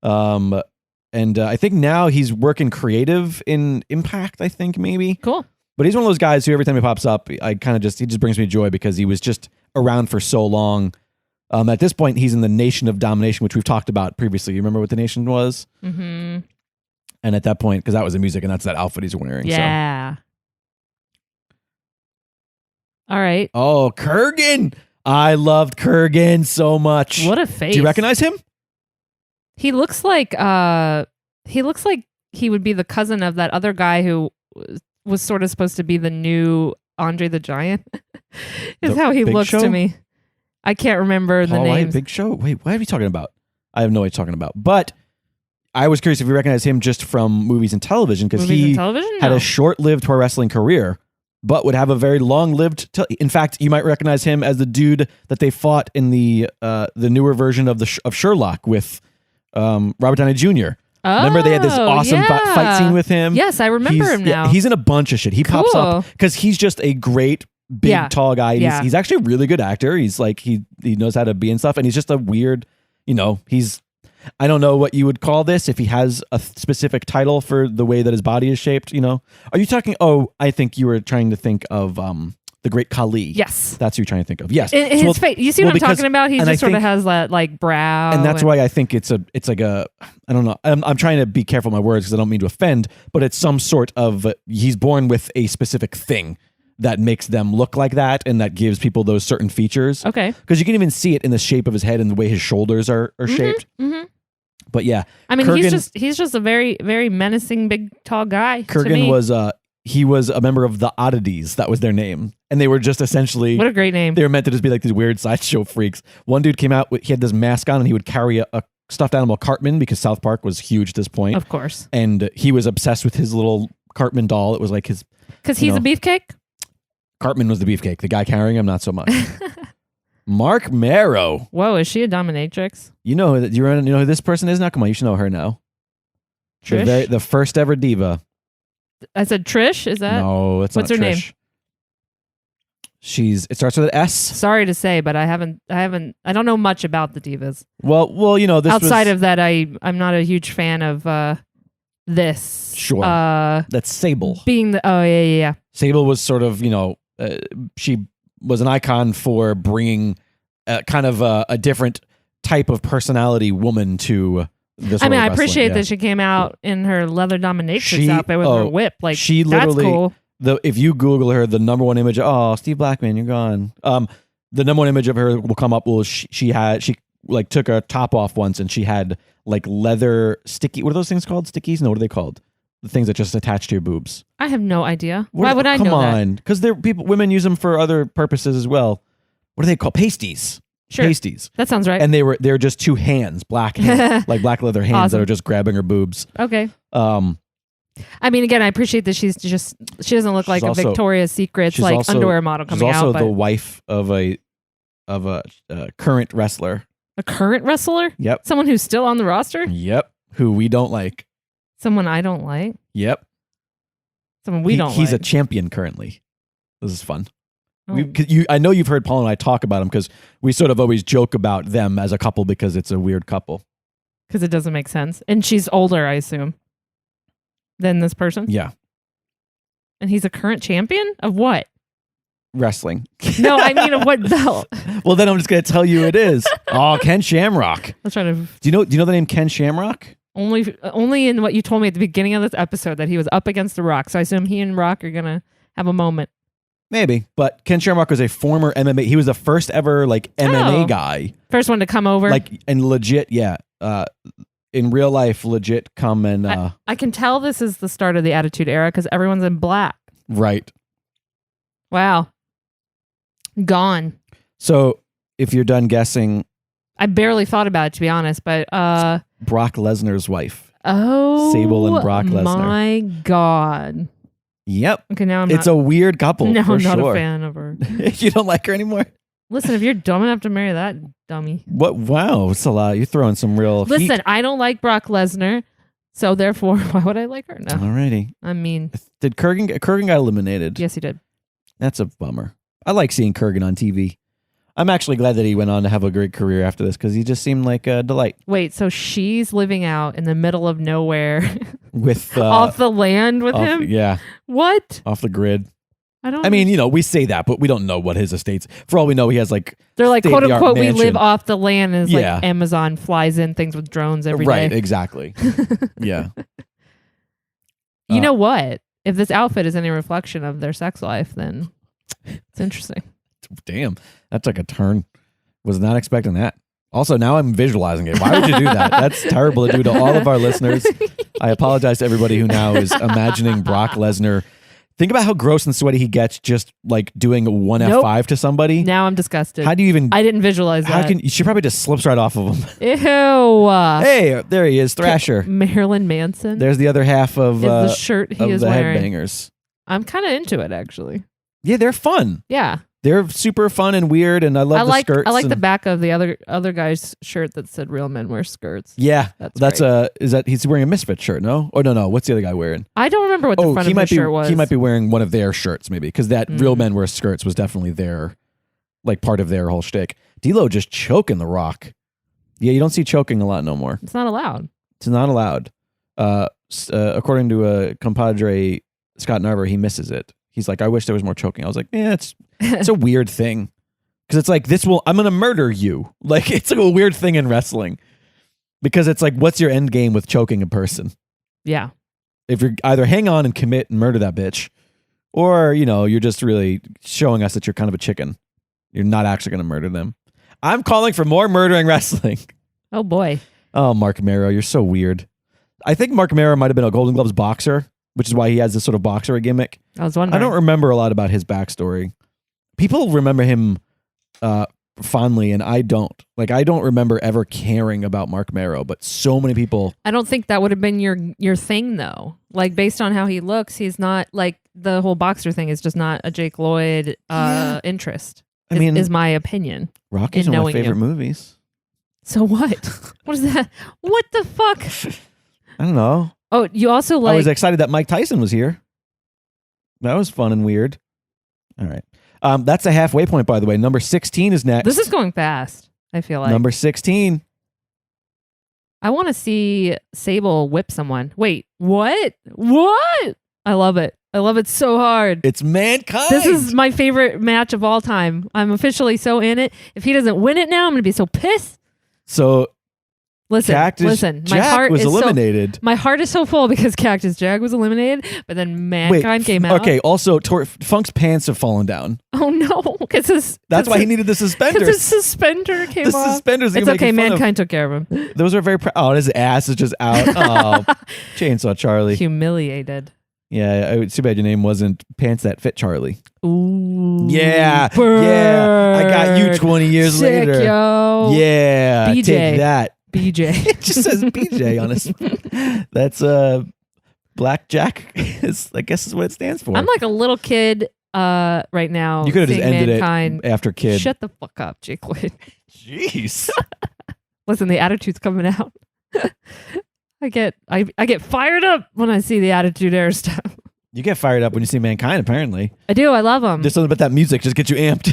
And I think now he's working creative in Impact, I think maybe. Cool. But he's one of those guys who every time he pops up, he just brings me joy because he was just around for so long. At this point, he's in the Nation of Domination, which we've talked about previously. You remember what the Nation was? Mm-hmm. And at that point, because that was the music and that's that outfit he's wearing. Yeah. So. All right. Oh, Kurgan. I loved Kurgan so much. What a face. Do you recognize him? He looks like he would be the cousin of that other guy who was sort of supposed to be the new Andre the Giant. Is how he looks to me. I can't remember the name. Big Show? Wait, what are we talking about? I have no idea what you're talking about. But I was curious if you recognize him just from movies and television because he had a short-lived pro wrestling career, but would have a very long-lived. In fact, you might recognize him as the dude that they fought in the newer version of of Sherlock with Robert Downey Jr. Remember they had this awesome fight scene with him? Yes, I remember him now. Yeah, he's in a bunch of shit. He pops up because he's just a great big tall guy. He's actually a really good actor. He's like he knows how to be and stuff, and he's just a weird, I don't know what you would call this if he has a specific title for the way that his body is shaped. Are you talking? Oh, I think you were trying to think of the Great Khali. Yes, that's who you're trying to think of. Yes, his face. You see what I'm talking about? He just sort of has that like brow, and that's why I think it's like a. I don't know. I'm trying to be careful with my words because I don't mean to offend, but it's some sort of he's born with a specific thing that makes them look like that, and that gives people those certain features. Okay, because you can even see it in the shape of his head and the way his shoulders are shaped. Mm-hmm. But yeah, I mean, Kurgan, he's just a very, very menacing, big, tall guy. Kurgan was he was a member of the Oddities. That was their name, and they were just essentially what a great name. They were meant to just be like these weird sideshow freaks. One dude came out, he had this mask on, and he would carry a stuffed animal Cartman because South Park was huge at this point, of course, and he was obsessed with his little Cartman doll. It was like his because he's a beefcake. Cartman was the beefcake. The guy carrying him, not so much. Mark Marrow. Whoa, is she a dominatrix? You know who this person is now? Come on, you should know her now. Trish? The first ever diva. I said Trish? Is that? No, it's What's not her Trish. name? It starts with an S. Sorry to say, but I don't know much about the divas. Well, this outside of that, I'm not a huge fan of this. Sure. That's Sable. Being yeah. Sable was sort of, she was an icon for bringing kind of a different type of personality woman to this. I mean, I appreciate that she came out in her leather dominatrix outfit with her whip. Like, she literally, that's cool. If you Google her, the number one image, Steve Blackman, you're gone. The number one image of her will come up. Well, she like took her top off once, and she had like leather sticky. What are those things called? Stickies? No, what are they called? The things that just attach to your boobs. I have no idea. Why would I know that? Come on, because women use them for other purposes as well. What are they called? Pasties. Sure. Pasties. That sounds right. And they're just two hands, black hands, like black leather hands that are just grabbing her boobs. Okay. I mean, again, I appreciate that she doesn't look like a Victoria's Secret's like underwear model coming out. She's also the wife of a current wrestler. A current wrestler? Yep. Someone who's still on the roster? Yep. Who we don't like. Someone I don't like? Yep. Someone we don't like. He's a champion currently. This is fun. Oh. I know you've heard Paul and I talk about him because we sort of always joke about them as a couple because it's a weird couple. Because it doesn't make sense. And she's older, I assume, than this person? Yeah. And he's a current champion? Of what? Wrestling. No, I mean of what belt? Well, then I'm just going to tell you it is. Ken Shamrock. I'm trying to... Do you know the name Ken Shamrock? Only in what you told me at the beginning of this episode that he was up against the Rock. So I assume he and Rock are going to have a moment. Maybe. But Ken Shamrock was a former MMA. He was the first ever MMA guy. First one to come over. And legit, yeah. In real life, legit come and... I can tell this is the start of the Attitude Era because everyone's in black. Right. Wow. Gone. So if you're done guessing... I barely thought about it, to be honest, but... Brock Lesnar's wife. Oh, Sable and Brock Lesnar. My God. Yep. Okay, now It's a weird couple. No, for I'm not sure. a fan of her. You don't like her anymore? Listen, if you're dumb enough to marry that dummy. What? Wow, it's a lot. You're throwing some real Listen, heat. I don't like Brock Lesnar, so therefore, why would I like her? No. Alrighty. I mean... Did Kurgan got eliminated? Yes, he did. That's a bummer. I like seeing Kurgan on TV. I'm actually glad that he went on to have a great career after this because he just seemed like a delight. Wait, so she's living out in the middle of nowhere With off the land with him? Yeah. What? Off the grid. I mean, we say that, but we don't know what his estate's. For all we know, he has like they're like quote unquote mansion. we live off the land, and it's Yeah. like Amazon flies in things with drones every day. Right, exactly. Yeah. You know what? If this outfit is any reflection of their sex life, then it's interesting. Damn, that's like a turn. Was not expecting that. Also, now I'm visualizing it. Why would you do that? That's terrible to do to all of our listeners. I apologize to everybody who now is imagining Brock Lesnar. Think about how gross and sweaty he gets just like doing one F5 to somebody. Now I'm disgusted. How do you even? I didn't visualize that. She probably just slips right off of him. Ew. Hey, there he is, Thrasher. Marilyn Manson. There's the other half of the shirt he is the wearing. Headbangers. I'm kind of into it, actually. Yeah, they're fun. Yeah. They're super fun and weird, and I love the skirts. I like the back of the other guy's shirt that said "Real men wear skirts." Yeah, that's is that he's wearing a Misfit shirt? No, oh no, what's the other guy wearing? I don't remember what the front of his shirt was. He might be wearing one of their shirts, maybe, because that Real men wear skirts was definitely their, like, part of their whole shtick. D'Lo just choking The Rock. Yeah, you don't see choking a lot no more. It's not allowed. It's not allowed. According to a compadre, Scott Narver, he misses it. He's like, I wish there was more choking. I was like, yeah, it's a weird thing. Because it's like, I'm going to murder you. Like, it's like a weird thing in wrestling. Because it's like, what's your end game with choking a person? Yeah. If you're either hang on and commit and murder that bitch, or, you're just really showing us that you're kind of a chicken. You're not actually going to murder them. I'm calling for more murdering wrestling. Oh, boy. Oh, Mark Mero, you're so weird. I think Mark Mero might have been a Golden Gloves boxer, which is why he has this sort of boxer gimmick. I was wondering. I don't remember a lot about his backstory. People remember him fondly, and I don't. Like, I don't remember ever caring about Mark Mero, but so many people. I don't think that would have been your thing, though. Like, based on how he looks, he's not, like, the whole boxer thing is just not a Jake Lloyd interest. I mean, is my opinion. Rocky's one of my favorite movies. So what? What is that? What the fuck? I don't know. Oh, you also like... I was excited that Mike Tyson was here. That was fun and weird. All right. That's a halfway point, by the way. Number 16 is next. This is going fast, I feel like. Number 16. I want to see Sable whip someone. Wait, what? What? I love it. I love it so hard. It's Mankind. This is my favorite match of all time. I'm officially so in it. If he doesn't win it now, I'm going to be so pissed. So... Listen. Jack My heart was is eliminated. My heart is so full because Cactus Jack was eliminated, but then Mankind came out. Okay, also, Funk's pants have fallen down. Oh no, that's why he needed the suspenders. Because his suspender came off. The suspenders. It's okay. Mankind took care of him. Those are very. His ass is just out. Oh, Chainsaw Charlie. Humiliated. Yeah, I would too bad your name wasn't Pants That Fit Charlie. Ooh. Yeah. Bird. Yeah. I got you 20 years Sick, later. Yo. Yeah. BJ. Take that. BJ. It just says BJ on his. That's Blackjack. I guess is what it stands for. I'm like a little kid right now. You could have just ended Mankind. it after kid. Shut the fuck up, Jake Lloyd. Jeez. Listen, the attitude's coming out. I get fired up when I see the Attitude Era stuff. You get fired up when you see Mankind, apparently. I do. I love him. Just something about that music just gets you amped.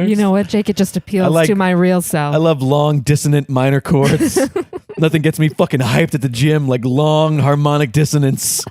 You know what, Jake? It just appeals to my real self. I love long, dissonant minor chords. Nothing gets me fucking hyped at the gym like long harmonic dissonance.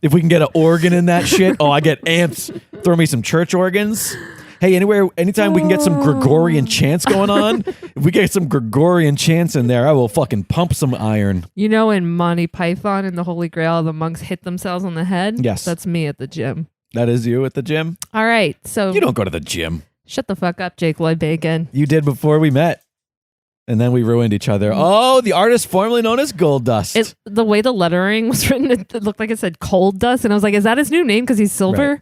If we can get an organ in that shit, I get amped. Throw me some church organs. Hey, anytime we can get some Gregorian chants going on, if we get some Gregorian chants in there, I will fucking pump some iron. You know, in Monty Python and the Holy Grail, the monks hit themselves on the head? Yes. That's me at the gym. That is you at the gym? All right, so... You don't go to the gym. Shut the fuck up, Jake Lloyd Bacon. You did before we met. And then we ruined each other. Oh, the artist formerly known as Gold Dust. The way the lettering was written, it looked like it said Cold Dust. And I was like, is that his new name because he's silver? Right.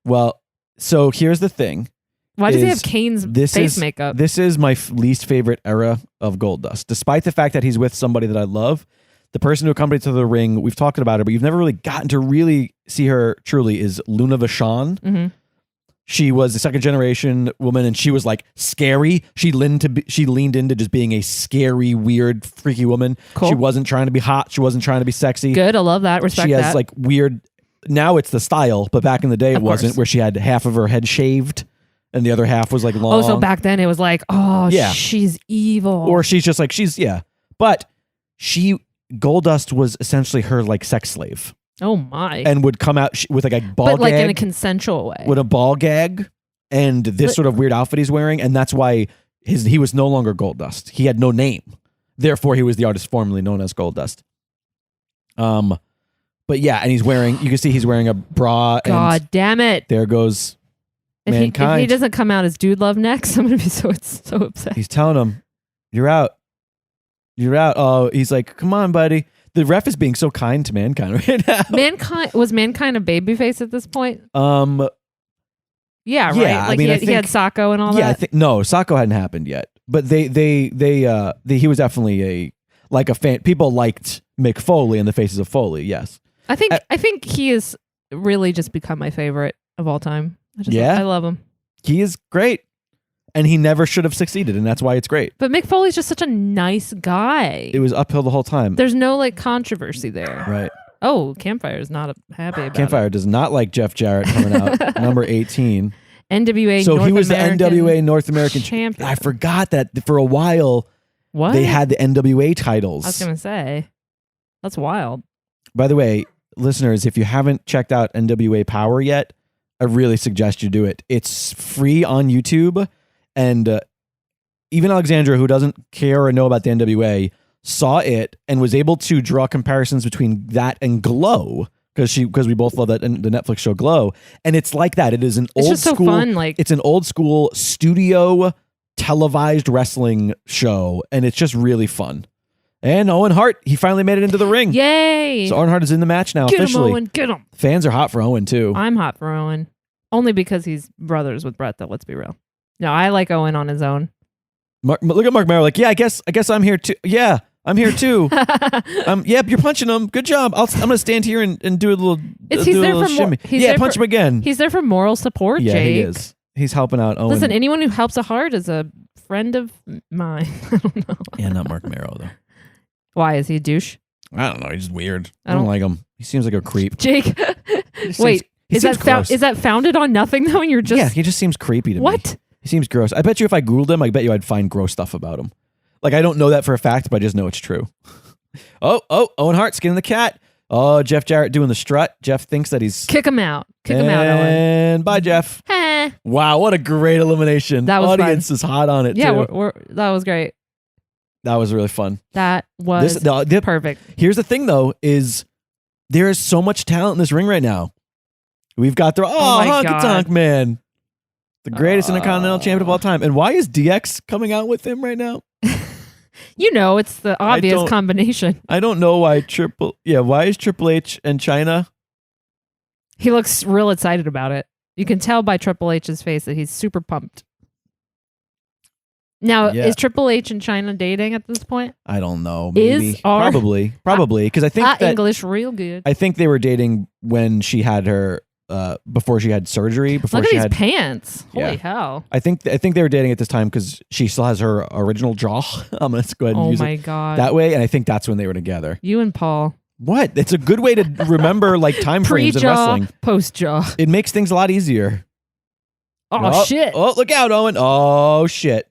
Well, so here's the thing. Why does he have Kane's face makeup? This is my least favorite era of Gold Dust. Despite the fact that he's with somebody that I love, the person who accompanied to the ring, we've talked about her, but you've never really gotten to really see her truly, is Luna Vachon. Mm-hmm. She was a second generation woman, and she was like scary. She leaned into just being a scary, weird, freaky woman. Cool. She wasn't trying to be hot. She wasn't trying to be sexy. Good. I love that. Respect that. She has like weird now it's the style, but back in the day it wasn't, where she had half of her head shaved and the other half was like long. Oh, so back then it was like, she's evil. Or she's just like, but Goldust was essentially her like sex slave. Oh my. And would come out with like a ball gag. But like in a consensual way. With a ball gag and this sort of weird outfit he's wearing. And that's why he was no longer Goldust. He had no name. Therefore, he was the artist formerly known as Goldust. But yeah, and you can see he's wearing a bra. God damn it. There goes Mankind. If he doesn't come out as Dude Love next, I'm going to be so upset. He's telling him, you're out. You're out. Oh, he's like, come on, buddy. The ref is being so kind to Mankind right now. Was Mankind a babyface at this point? Yeah, right. Yeah, like he had Sacco and all that. No, Sacco hadn't happened yet. But he was definitely a fan. People liked Mick Foley in the Faces of Foley. Yes, I think he has really just become my favorite of all time. I love him. He is great, and he never should have succeeded, and that's why it's great. But Mick Foley's just such a nice guy. It was uphill the whole time. There's no like controversy there, right? Oh, Campfire is not happy about Campfire does not like Jeff Jarrett coming out number 18. NWA. So North he was American the NWA North American champion. I forgot that for a while. What? They had the NWA titles. I was gonna say, that's wild. By the way, listeners, if you haven't checked out NWA Power yet, I really suggest you do it. It's free on YouTube, and even Alexandra, who doesn't care or know about the NWA, saw it and was able to draw comparisons between that and Glow because we both love that the Netflix show Glow, and it's like that. It is an old school. So fun, like it's an old school studio televised wrestling show, and it's just really fun. And Owen Hart, he finally made it into the ring. Yay! So Owen Hart is in the match now get officially. Him, Owen, get him. Fans are hot for Owen too. I'm hot for Owen, only because he's brothers with Bret. Though, let's be real. No, I like Owen on his own. Look at Mark Merrill, like, yeah, I guess I'm here too. Yeah, I'm here too. Yep, you're punching him. Good job. I'm gonna stand here and do a little. He's there for shimmy. Punch him again. He's there for moral support. Yeah, Jake. he is. He's helping out Owen. Listen, anyone who helps a Hart is a friend of mine. I don't know. Yeah, not Mark Merrill though. Why is he a douche? I don't know. He's just weird. I don't like him. He seems like a creep. Jake, wait, is that founded on nothing though? And you're just he just seems creepy to me. What? He seems gross. I bet you if I Googled him, I bet you I'd find gross stuff about him. Like, I don't know that for a fact, but I just know it's true. Owen Hart skinning the cat. Oh, Jeff Jarrett doing the strut. Jeff thinks that he's... Kick him out. Kick him out, Owen. And bye, Jeff. Wow, what a great elimination. That was Audience is hot on it, yeah, too. that was great. That was really fun. That was perfect. Here's the thing, though, is there is so much talent in this ring right now. We've got Honky Tonk Man. The greatest Intercontinental champion of all time. And why is DX coming out with him right now? It's the obvious combination. I don't know why why is Triple H and China? He looks real excited about it. You can tell by Triple H's face that he's super pumped. Now, is Triple H and China dating at this point? I don't know. Maybe. Probably. Because I think that English real good. I think they were dating when she had her before she had surgery. Look at these pants. Holy hell. I think they were dating at this time because she still has her original jaw. I'm going to go ahead and use it God. that way. And I think that's when they were together. You and Paul. What? It's a good way to remember like time frames in wrestling. Post-jaw. It makes things a lot easier. Oh, shit. Oh, look out, Owen. Oh, shit.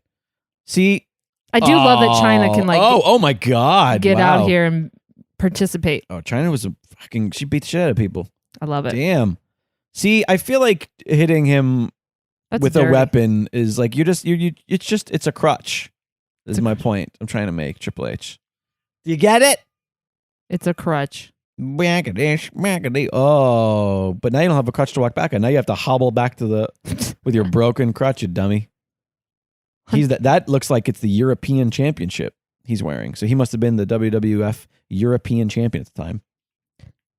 See? I do love that China can oh my God. Get out here and participate. Oh, China was she beat the shit out of people. I love it. Damn. See, I feel like hitting him with a weapon is like it's a crutch. This is my point I'm trying to make, Triple H. Do you get it? It's a crutch. Oh, but now you don't have a crutch to walk back on. Now you have to hobble back to with your broken crutch, you dummy. That looks like it's the European Championship he's wearing. So he must have been the WWF European Champion at the time.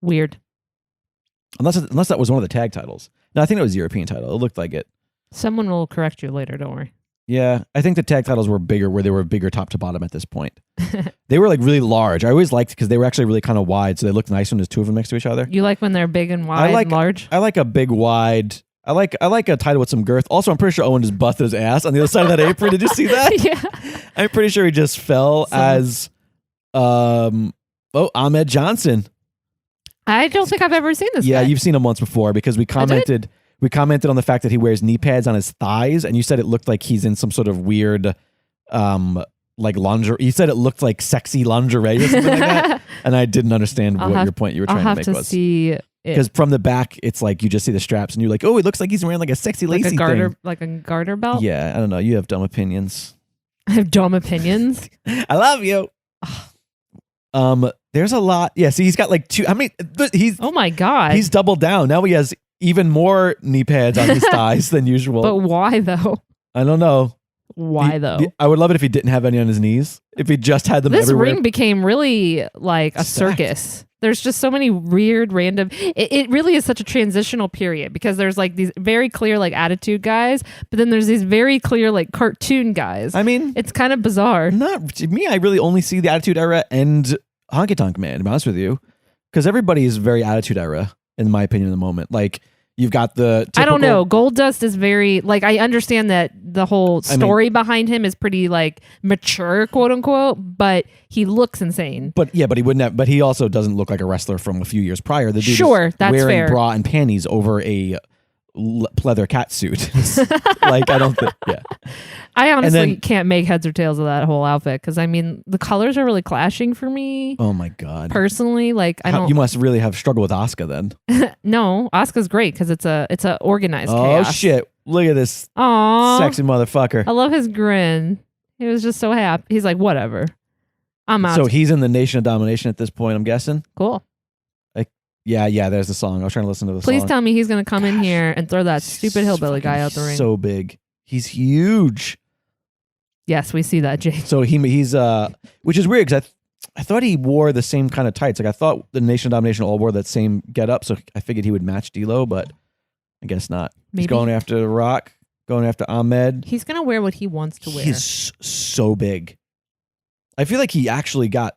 Weird. Unless that was one of the tag titles. No, I think it was the European title. It looked like it. Someone will correct you later. Don't worry. Yeah, I think the tag titles were bigger, where they were bigger top to bottom at this point. They were like really large. I always liked because they were actually really kind of wide, so they looked nice when there's two of them next to each other. You like when they're big and wide and large? I like a big wide. I like a title with some girth. Also, I'm pretty sure Owen just busted his ass on the other side of that apron. Did you see that? Yeah. I'm pretty sure he just fell as Ahmed Johnson. I don't think I've ever seen this Yeah, guy. you've seen him once before because we commented on the fact that he wears knee pads on his thighs, and you said it looked like he's in some sort of weird, like lingerie. You said it looked like sexy lingerie or something like that, and I didn't understand what your point you were trying to make was. I'll have to see. Because from the back, it's like you just see the straps, and you're like, oh, it looks like he's wearing like a sexy lacy thing. Like a garter belt. Yeah, I don't know. You have dumb opinions. I have dumb opinions. I love you. There's a lot. Yeah, see, he's got like two. I mean, he's. Oh my god. He's doubled down. Now he has even more knee pads on his thighs than usual. But why though? I don't know. Why though? I would love it if he didn't have any on his knees. If he just had them this everywhere. ring became really like a circus. There's just so many weird, random. It really is such a transitional period because there's like these very clear like attitude guys, but then there's these very clear like cartoon guys. I mean, it's kind of bizarre. Not to me. I really only see the Attitude Era and Honky Tonk Man. To be honest with you, because everybody is very Attitude Era in my opinion. In the moment, like. You've got the typical, I don't know. Goldust is very like I understand that the whole story behind him is pretty like mature, quote unquote, but he looks insane. But yeah, but he wouldn't have, but he also doesn't look like a wrestler from a few years prior. The dude is that's wearing fair. Bra and panties over a leather cat suit. Like I don't think I honestly can't make heads or tails of that whole outfit because I mean the colors are really clashing for me. Oh my god! Personally, like I don't. You must really have struggled with Asuka then. No, Asuka's great because it's a organized chaos. Oh shit! Look at this sexy motherfucker. I love his grin. He was just so happy. He's like, whatever. I'm out. So he's in the Nation of Domination at this point. I'm guessing. Cool. Yeah. There's the song. I was trying to listen to the song. Please tell me he's gonna come in here and throw that stupid hillbilly guy out the ring. So big. He's huge. Yes, we see that, Jake. So he's which is weird because I thought he wore the same kind of tights. Like I thought the Nation of Domination all wore that same get up, so I figured he would match D'Lo, but I guess not. Maybe. He's going after The Rock, going after Ahmed. He's gonna wear what he wants to wear. He's so big. I feel like he actually got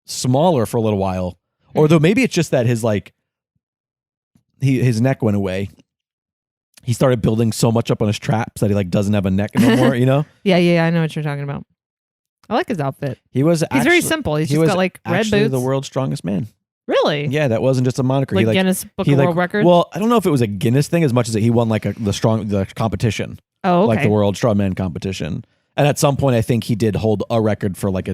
smaller for a little while, or though maybe it's just that his neck went away. He started building so much up on his traps that he like doesn't have a neck no more, you know? Yeah, I know what you're talking about. I like his outfit. He's very simple. He's just got like red boots. The world's strongest man. Really? Yeah, that wasn't just a moniker. Like Guinness Book of World Records? Well, I don't know if it was a Guinness thing as much as he won like the competition. Oh, okay. Like the World Strongman competition. And at some point I think he did hold a record for like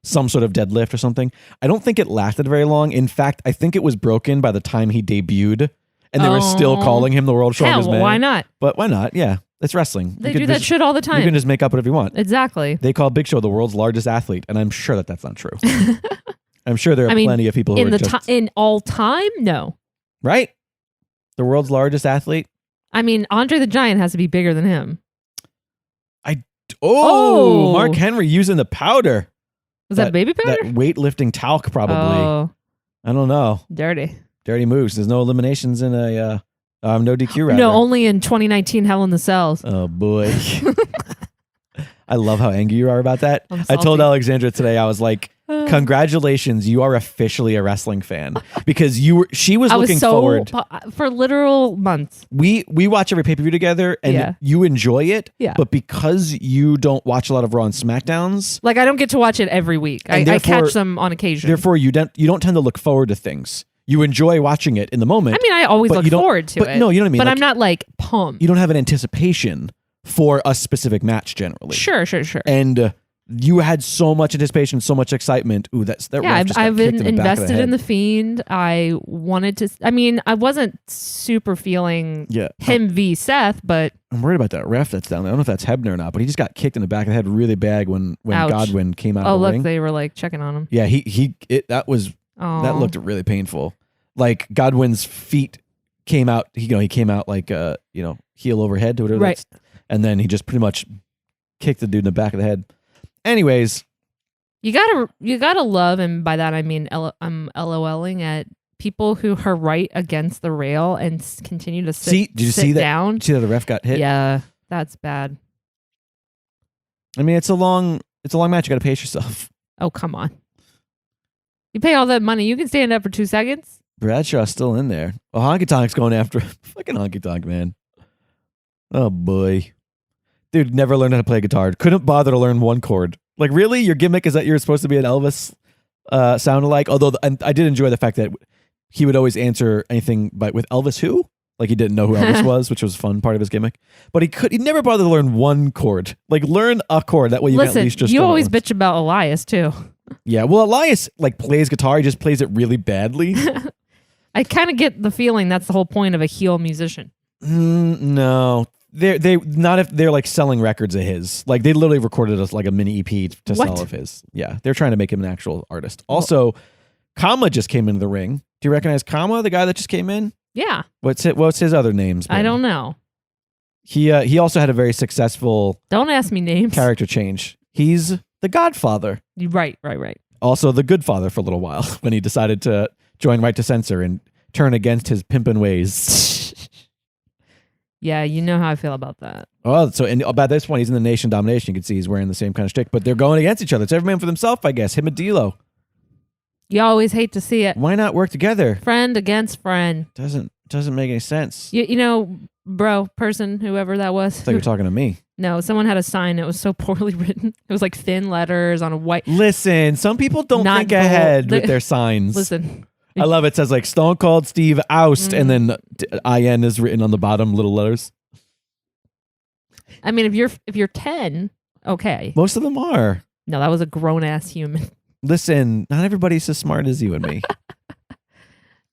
some sort of deadlift or something. I don't think it lasted very long. In fact, I think it was broken by the time he debuted. And they were still calling him the world's strongest man. Why not? But why not? Yeah, it's wrestling. They do that shit all the time. You can just make up whatever you want. Exactly. They call Big Show the world's largest athlete, and I'm sure that that's not true. I'm sure there are plenty of people who are just... in all time, no. Right? The world's largest athlete? I mean, Andre the Giant has to be bigger than him. Mark Henry using the powder. Was that baby powder? That weightlifting talc, probably. Oh. I don't know. Dirty moves. There's no eliminations in a no DQ rather. No, only in 2019 Hell in the Cells. Oh boy. I love how angry you are about that. I told Alexandra today, I was like, congratulations, you are officially a wrestling fan. Because she was looking forward for literal months. We watch every pay-per-view together and you enjoy it. Yeah. But because you don't watch a lot of Raw and SmackDowns. Like I don't get to watch it every week. I catch them on occasion. Therefore you don't tend to look forward to things. You enjoy watching it in the moment. I mean, I always look forward to it. No, you know what I mean? But I'm not like pumped. You don't have an anticipation for a specific match generally. Sure. And you had so much anticipation, so much excitement. Ooh, I've been invested in the Fiend. I wanted to. I mean, I wasn't super feeling him v Seth, but I'm worried about that ref that's down there. I don't know if that's Hebner or not, but he just got kicked in the back of the head really bad when Godwin came out. Oh, of the look, ring. they were like checking on him. Yeah, that looked really painful. Like Godwin's feet came out. He came out like heel over head or whatever. Right. And then he just pretty much kicked the dude in the back of the head. Anyways, you gotta love, and by that I mean I'm LOLing at people who are right against the rail and continue to sit. Did you see that? Down. See that the ref got hit? Yeah, that's bad. I mean, it's a long match. You got to pace yourself. Oh, come on. You pay all that money, you can stand up for 2 seconds. Bradshaw's still in there. Well, Honky Tonk's going after fucking Honky Tonk, man. Oh boy. Dude, never learned how to play guitar. Couldn't bother to learn one chord. Like, really? Your gimmick is that you're supposed to be an Elvis sound alike? Although I did enjoy the fact that he would always answer anything with Elvis who? Like he didn't know who Elvis was, which was a fun part of his gimmick. But he never bothered to learn one chord. Like learn a chord. That way you can at least just. You always bitch about Elias too. Yeah, well, Elias like plays guitar. He just plays it really badly. I kind of get the feeling that's the whole point of a heel musician. No, they not if they're like selling records of his. Like they literally recorded us like a mini EP to sell of his. Yeah, they're trying to make him an actual artist. Also, Kama just came into the ring. Do you recognize Kama, the guy that just came in? Yeah. What's his other names? I don't know. He also had a very successful. Don't ask me names. Character change. He's the Godfather. Right. Also the good father for a little while when he decided to join Right to Censor and turn against his pimpin' ways. Yeah, you know how I feel about that. Oh, so and about this point, he's in the Nation Domination. You can see he's wearing the same kind of shtick, but they're going against each other. It's every man for themselves, I guess. Him and D'Lo. You always hate to see it. Why not work together? Friend against friend. Doesn't make any sense. You know, bro, person, whoever that was. I thought you were talking to me. No, someone had a sign. It was so poorly written. It was like thin letters on a white. Listen, some people don't think ahead with their signs. Listen. I love it. Says like Stone Cold Steve Oust, and then IN is written on the bottom, little letters. I mean, if you're 10, okay. Most of them are. No, that was a grown ass human. Listen, not everybody's as smart as you and me.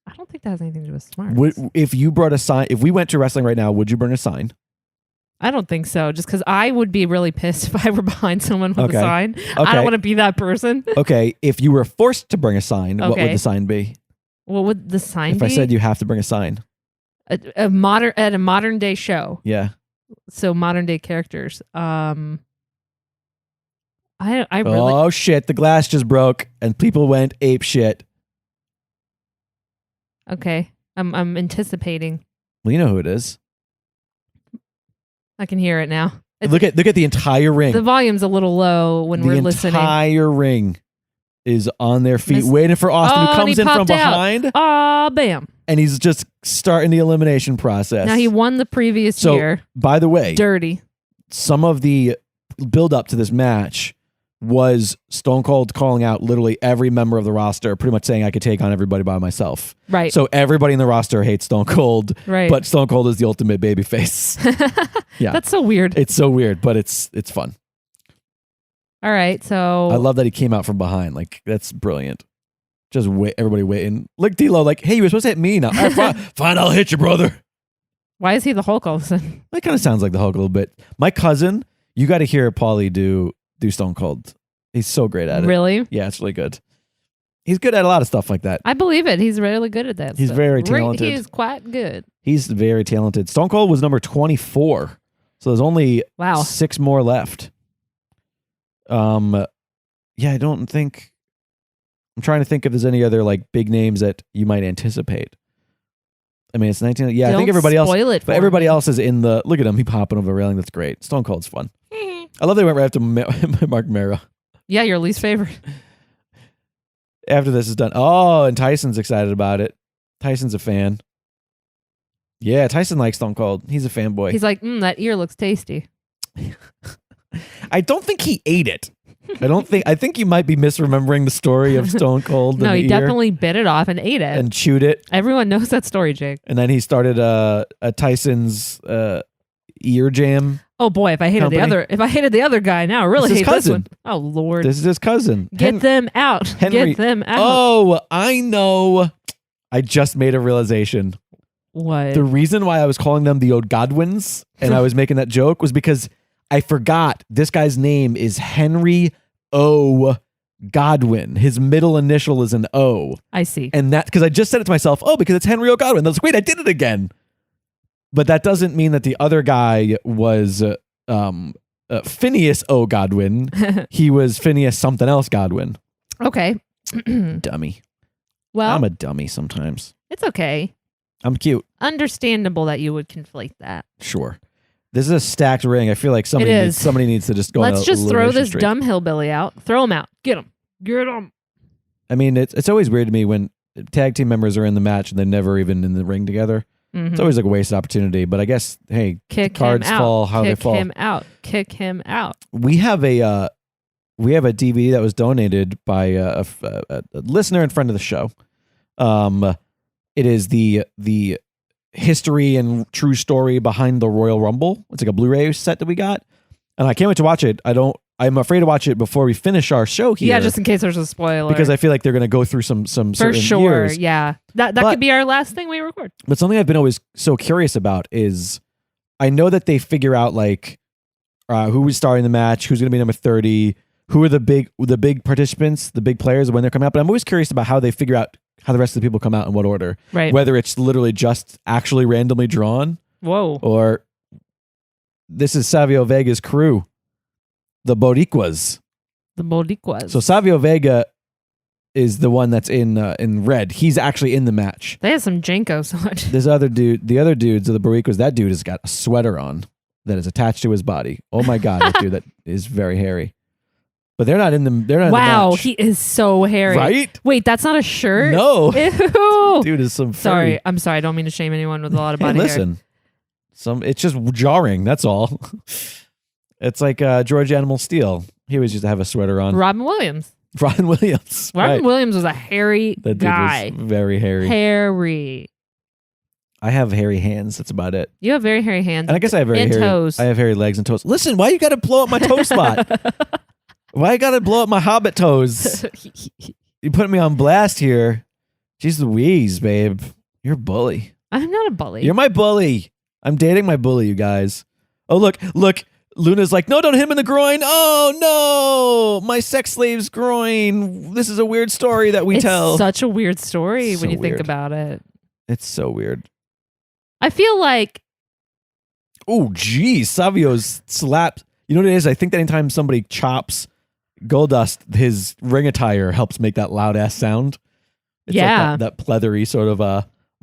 I don't think that has anything to do with smart. If you brought a sign, if we went to wrestling right now, would you bring a sign? I don't think so. Just because I would be really pissed if I were behind someone with a sign. I don't want to be that person. Okay, if you were forced to bring a sign, what would the sign be? What would the sign be? If I said you have to bring a sign. A modern day show. Yeah. So modern day characters. I really. Oh shit! The glass just broke, and people went ape shit. Okay, I'm anticipating. Well, you know who it is. I can hear it now. Look at the entire ring. The volume's a little low when we're listening. The entire ring is on their feet, waiting for Austin, who comes in from behind. Ah, bam! And he's just starting the elimination process. Now he won the previous year. By the way, dirty. Some of the build up to this match was Stone Cold calling out literally every member of the roster, pretty much saying I could take on everybody by myself. Right. So everybody in the roster hates Stone Cold. Right. But Stone Cold is the ultimate babyface. Yeah. That's so weird. It's so weird, but it's fun. All right. So I love that he came out from behind. Like, that's brilliant. Just wait, everybody waiting. Look, D'Lo, like, hey, you were supposed to hit me now. All right, fine, I'll hit you, brother. Why is he the Hulk all of a sudden? That kind of sounds like the Hulk a little bit. My cousin, you got to hear Paulie do Stone Cold. He's so great at it. Really? Yeah, it's really good. He's good at a lot of stuff like that. I believe it. He's really good at that. He's very talented. He's quite good. He's very talented. Stone Cold was number 24. So there's only 6 more left. Yeah, I don't think. I'm trying to think if there's any other like big names that you might anticipate. I mean, it's 19. Yeah, I think everybody else. But everybody else is in the. Look at him. He popping over the railing. That's great. Stone Cold's fun. I love they went right after Mark Mero. Yeah, your least favorite. After this is done. Oh, and Tyson's excited about it. Tyson's a fan. Yeah, Tyson likes Stone Cold. He's a fanboy. He's like, that ear looks tasty. I don't think he ate it. I think you might be misremembering the story of Stone Cold. No, he definitely bit it off and ate it. And chewed it. Everyone knows that story, Jake. And then he started a Tyson's ear jam. Oh boy, if I hated the other guy now, I really hate this one. Oh Lord. This is his cousin. Get them out. Get them out. Oh, I know. I just made a realization. What? The reason why I was calling them the O'Godwins and I was making that joke was because I forgot this guy's name is Henry O. Godwin. His middle initial is an O. I see. And that, because I just said it to myself, because it's Henry O. Godwin. I was like, wait, I did it again. But that doesn't mean that the other guy was Phineas O. Godwin. He was Phineas something else Godwin. Okay. Dummy. Well, I'm a dummy sometimes. It's okay. I'm cute. Understandable that you would conflate that. Sure. This is a stacked ring. I feel like somebody needs to just go. Let's just throw this dumb hillbilly out. Throw him out. Get him. Get him. I mean, it's always weird to me when tag team members are in the match and they're never even in the ring together. Mm-hmm. It's always like a wasted opportunity. But I guess, hey, cards fall how they fall. Kick him out. Kick him out. We have a DVD that was donated by a listener and friend of the show. It is the history and true story behind the Royal Rumble. It's like a Blu-ray set that we got, and I can't wait to watch it. I'm afraid to watch it before we finish our show here. Yeah, just in case there's a spoiler. Because I feel like they're going to go through some for certain sure. years. Yeah, that could be our last thing we record. But something I've been always so curious about is, I know that they figure out like who was starting the match, who's going to be number 30, who are the big participants, the big players when they're coming out. But I'm always curious about how they figure out how the rest of the people come out in what order. Right. Whether it's literally just actually randomly drawn. Whoa. Or this is Savio Vega's crew, the Boricuas. The Boricuas. So Savio Vega is the one that's in red. He's actually in the match. They have some Jankos on. This other dude, the other dudes of the Boricuas, that dude has got a sweater on that is attached to his body. Oh my God, that dude that is very hairy. But they're not in the. They're not. Wow, in the match. he is so hairy. Right? Wait, that's not a shirt. No. Ew. Dude is some. Sorry, I'm sorry. I don't mean to shame anyone with a lot of body listen. It's just jarring. That's all. It's like George Animal Steel. He always used to have a sweater on. hair. Robin Williams. Robin Williams. Robin right. Williams was a hairy That dude guy. was very hairy. Hairy. I have hairy hands. That's about it. You have very hairy hands. And I guess I have very and hairy toes. I have hairy legs and toes. Listen, why you got to blow up my toe spot? Why you got to blow up my hobbit toes? You put me on blast here. Jeez Louise, babe. You're a bully. I'm not a bully. You're my bully. I'm dating my bully, you guys. Oh, look. Luna's like, no, don't hit him in the groin. Oh, no. My sex slave's groin. This is a weird story that we it's tell. Such a weird story So when you think weird. about it. It's so weird. I feel like Oh, geez. Savio's slapped. You know what it is? I think that anytime somebody chops Goldust, his ring attire helps make that loud ass sound. It's Yeah. like that pleathery sort of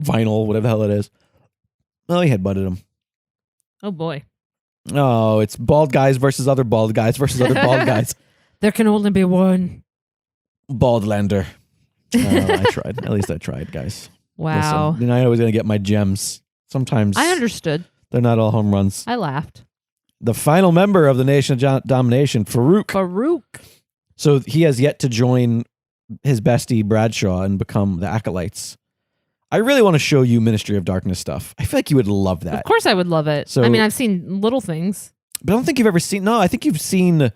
vinyl, whatever the hell it is. Oh, he headbutted him. oh boy. Oh, it's bald guys versus other bald guys versus other bald guys. There can only be one. Baldlander. I tried. At least I tried, guys. Wow. Listen, I was going to get my gems. Sometimes I understood. they're not all home runs. I laughed. The final member of the Nation of Domination, Farouk. So he has yet to join his bestie Bradshaw and become the Acolytes. I really want to show you Ministry of Darkness stuff. I feel like you would love that. Of course I would love it. So- I mean, I've seen little things. But I don't think you've ever seen. No, I think you've seen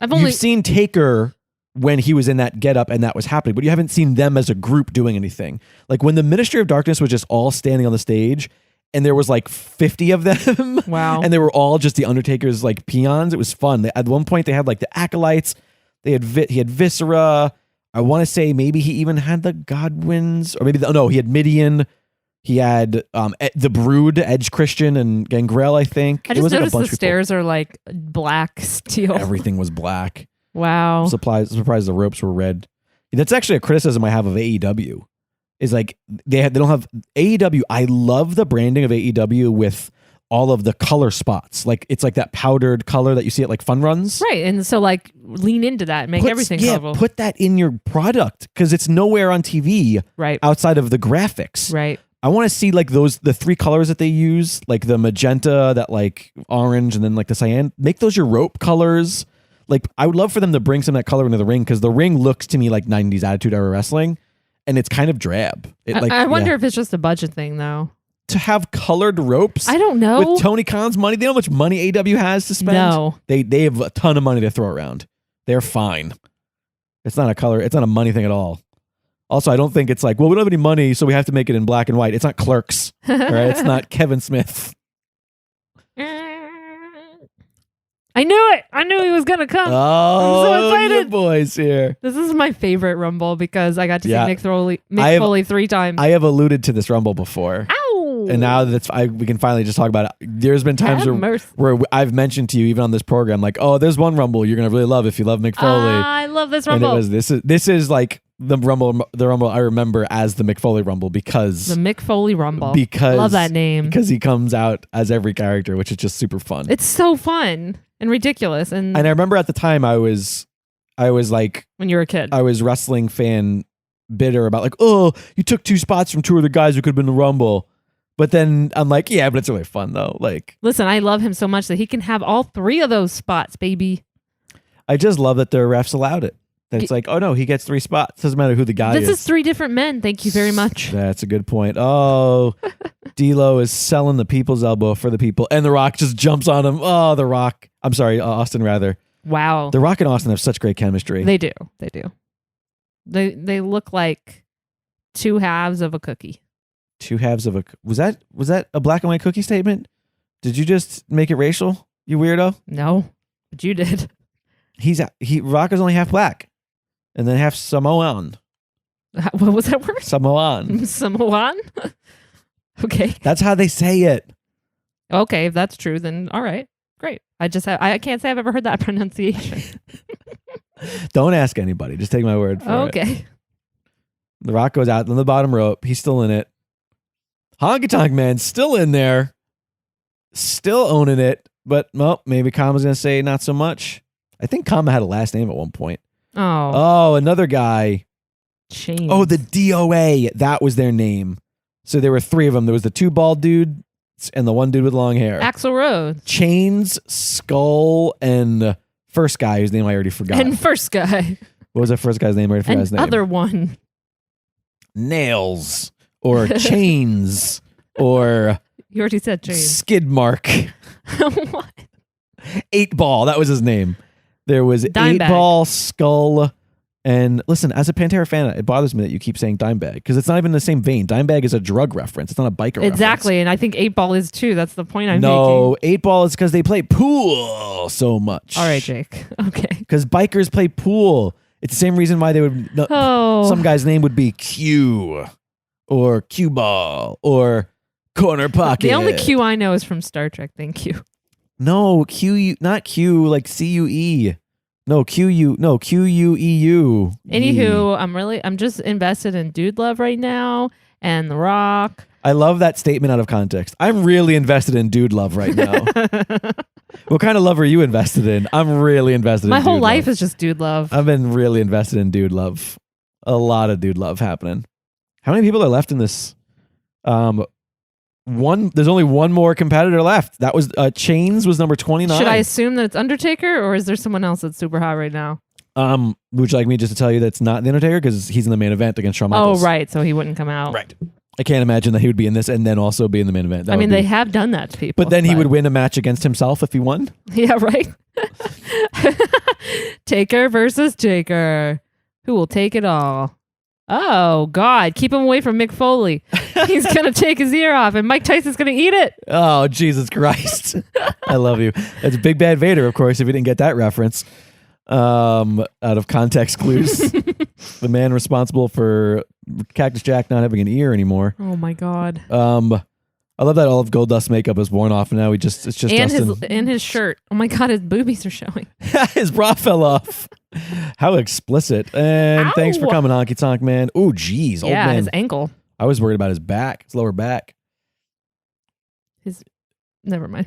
I've seen Taker when he was in that getup and that was happening, but you haven't seen them as a group doing anything. Like when the Ministry of Darkness was just all standing on the stage and there was like 50 of them. Wow. And they were all just the Undertaker's like peons. It was fun. At one point they had like the Acolytes. He had Viscera. I want to say maybe he even had the Godwins, or maybe he had Midian. He had the Brood, Edge Christian, and Gangrel, I think. I It just was like a noticed the bunch of people. stairs are like black steel. Everything was black. Wow. Surprised the ropes were red. That's actually a criticism I have of AEW. Is like they don't have AEW. I love the branding of AEW with all of the color spots. Like it's like that powdered color that you see at like fun runs. Right. And so like lean into that and make everything colorful. Put that in your product because it's nowhere on TV Right. outside of the graphics. Right. I want to see like the three colors that they use, like the magenta, that like orange, and then like the cyan. Make those your rope colors. Like I would love for them to bring some of that color into the ring because the ring looks to me like 90s Attitude Era Wrestling, and it's kind of drab. I wonder if it's just a budget thing though. To have colored ropes. I don't know. With Tony Khan's money, they know how much money AW has to spend. No. They have a ton of money to throw around. They're fine. It's not a color. It's not a money thing at all. Also, I don't think it's like, well, we don't have any money, so we have to make it in black and white. It's not Clerks. All right? It's not Kevin Smith. I knew it. I knew he was gonna come. Oh, I'm so excited. you boys here. This is my favorite Rumble because I got to see Yeah. Mick Foley 3 times. I have alluded to this Rumble before. Ow! And now that we can finally just talk about it. There's been times Have mercy. where I've mentioned to you, even on this program, like, oh, there's one Rumble you're going to really love if you love Mick Foley. I love this And Rumble. this is like the Rumble I remember as the Mick Foley Rumble because The Mick Foley Rumble. Because- love that name. because he comes out as every character, which is just super fun. It's so fun and ridiculous. And And I remember at the time I was like, when you were a kid, I was wrestling fan bitter about like, oh, you took 2 spots from 2 of the guys who could have been the Rumble. But then I'm like, yeah, but it's really fun though. Like, listen, I love him so much that he can have all 3 of those spots, baby. I just love that the refs allowed it. That's like, oh no, he gets 3 spots. Doesn't matter who the guy is. This is 3 different men. Thank you very much. That's a good point. Oh, D'Lo is selling the people's elbow for the people, and The Rock just jumps on him. Oh, The Rock. I'm sorry, Austin rather. Wow. The Rock and Austin have such great chemistry. They do. They look like 2 halves of a cookie. 2 halves of a... Was that a black and white cookie statement? Did you just make it racial, you weirdo? No, but you did. Rock is only half black, and then half Samoan. What was that word? Samoan. Samoan? Okay. That's how they say it. Okay, if that's true, then all right. Great. I can't say I've ever heard that pronunciation. Don't ask anybody. Just take my word for it. Okay. The Rock goes out on the bottom rope. He's still in it. Honky Tonk Man's still in there. Still owning it. But, well, maybe Kama's going to say not so much. I think Kama had a last name at one point. Oh, another guy. Chains. Oh, the DOA. That was their name. So there were 3 of them. There was the 2 bald dudes and the 1 dude with long hair. Axl Rose. Chains, Skull, and first guy whose name I already forgot. And first guy. What was the first guy's name? I already forgot his name. Other one. Nails. Or Chains. Or... You already said Chains. Skidmark. What? 8 Ball. That was his name. There was Dimebag. 8 Ball, Skull, and listen, as a Pantera fan, it bothers me that you keep saying Dimebag because it's not even the same vein. Dimebag is a drug reference. It's not a biker Exactly, reference. and I think 8 Ball is too. That's the point I'm No, making. 8 Ball is because they play pool so much. All right, Jake. Okay. Because bikers play pool. It's the same reason why they would... Some guy's name would be Q or Q Ball or Corner Pocket. The only Q I know is from Star Trek. Thank you. No, not Q, like CUE. No, QUEU. Anywho, I'm just invested in Dude Love right now and The Rock. I love that statement out of context. I'm really invested in Dude Love right now. What kind of love are you invested in? I'm really invested in My Dude whole life Love. is just Dude Love. I've been really invested in Dude Love. A lot of Dude Love happening. How many people are left in this? There's only 1 more competitor left. That was Chains was number 29. Should I assume that it's Undertaker, or is there someone else that's super hot right now? Would you like me just to tell you that's not the Undertaker because he's in the main event against Shawn Michaels? Oh, right. So he wouldn't come out. Right. I can't imagine that he would be in this and then also be in the main event. They have done that to people. But then he would win a match against himself if he won. Yeah, right. Taker versus Taker. Who will take it all? Oh, God. Keep him away from Mick Foley. He's going to take his ear off, and Mike Tyson's going to eat it. Oh, Jesus Christ. I love you. It's Big Bad Vader, of course, if you didn't get that reference. Out of context clues. The man responsible for Cactus Jack not having an ear anymore. Oh, my God. I love that all of Goldust's makeup is worn off, and now it's just and Dustin. his shirt. Oh, my God. His boobies are showing. His bra fell off. How explicit. And thanks for coming, Honky Tonk Man. Oh, geez. Old man. His ankle. I was worried about his back, his lower back. Never mind.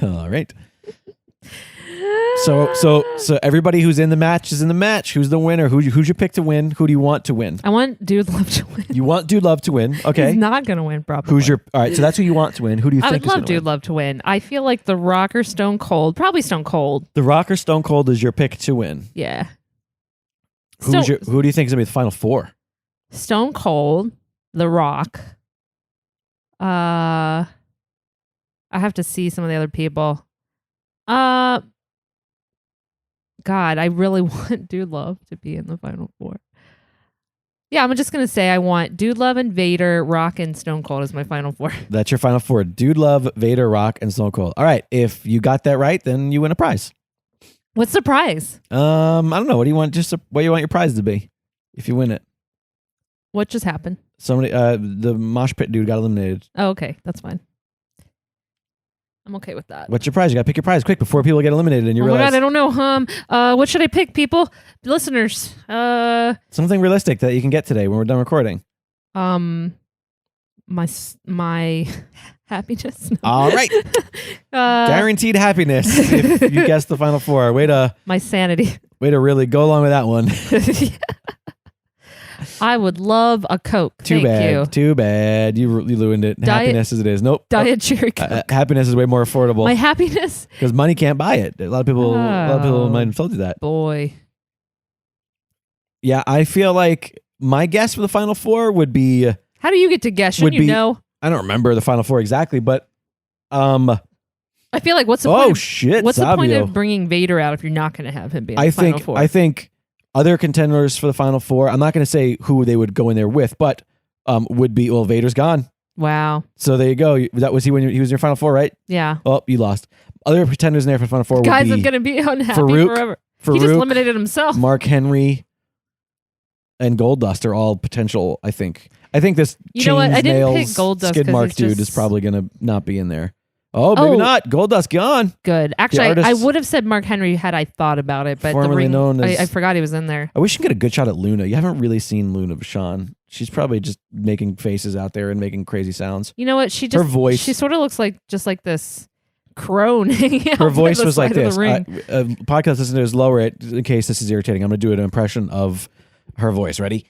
All right. So everybody who's in the match is in the match. Who's the winner? Who's your pick to win? Who do you want to win? I want Dude Love to win. You want Dude Love to win? Okay. He's not going to win, probably. All right, so that's who you want to win. Who do you think I would is love going to Dude win? Love to win. I feel like The Rock or Stone Cold. Probably Stone Cold. The Rock or Stone Cold is your pick to win. Yeah. Who do you think is going to be the final 4? Stone Cold, The Rock. I have to see some of the other people. God, I really want Dude Love to be in the final 4. Yeah, I'm just going to say I want Dude Love and Vader, Rock, and Stone Cold as my final 4. That's your final 4. Dude Love, Vader, Rock, and Stone Cold. All right, if you got that right, then you win a prize. What's the prize? I don't know. What do you want? What do you want your prize to be if you win it? What just happened? Somebody, the mosh pit dude got eliminated. Oh, okay. That's fine. I'm okay with that. What's your prize? You got to pick your prize quick before people get eliminated and you realize. Oh my God, I don't know. What should I pick, people? Listeners. Something realistic that you can get today when we're done recording. My happiness. No. All right. Guaranteed happiness if you guess the final 4. My sanity. Way to really go along with that one. I would love a Coke. Too bad. You ruined it. Happiness as it is. Nope. Diet Cherry Coke. Happiness is way more affordable. My happiness? Because money can't buy it. A lot of people might have told you that. Boy. Yeah, I feel like my guess for the Final Four would be. How do you get to guess? Shouldn't you know? I don't remember the Final Four exactly, but I feel like what's the oh point? shit! What's the point Savio. of bringing Vader out if you're not going to have him be in the Final Four? I think other contenders for the Final Four. I'm not going to say who they would go in there with, but would be Vader's gone. Wow. So there you go. That was he when he was in your Final Four, right? Yeah. Oh, you lost. Other pretenders in there for the Final Four. Guys, would I'm be going to be unhappy Farouk, forever. Farouk, He just eliminated himself. Mark Henry, and Goldust are all potential. I think this. You know what? I didn't nails, pick Goldust skid 'cause mark he's dude just- is probably going to not be in there. Oh, maybe not. Goldust gone. Good. Actually, artist- I would have said Mark Henry had I thought about it, but Formerly known as- I forgot he was in there. I wish you could get a good shot at Luna. You haven't really seen Luna Vachon. She's probably just making faces out there and making crazy sounds. You know what? She just Her voice- She sort of looks like just like this crone hanging out. Her voice by the was like side of this. the ring. Podcast listeners, lower it in case this is irritating. I'm going to do an impression of her voice. Ready?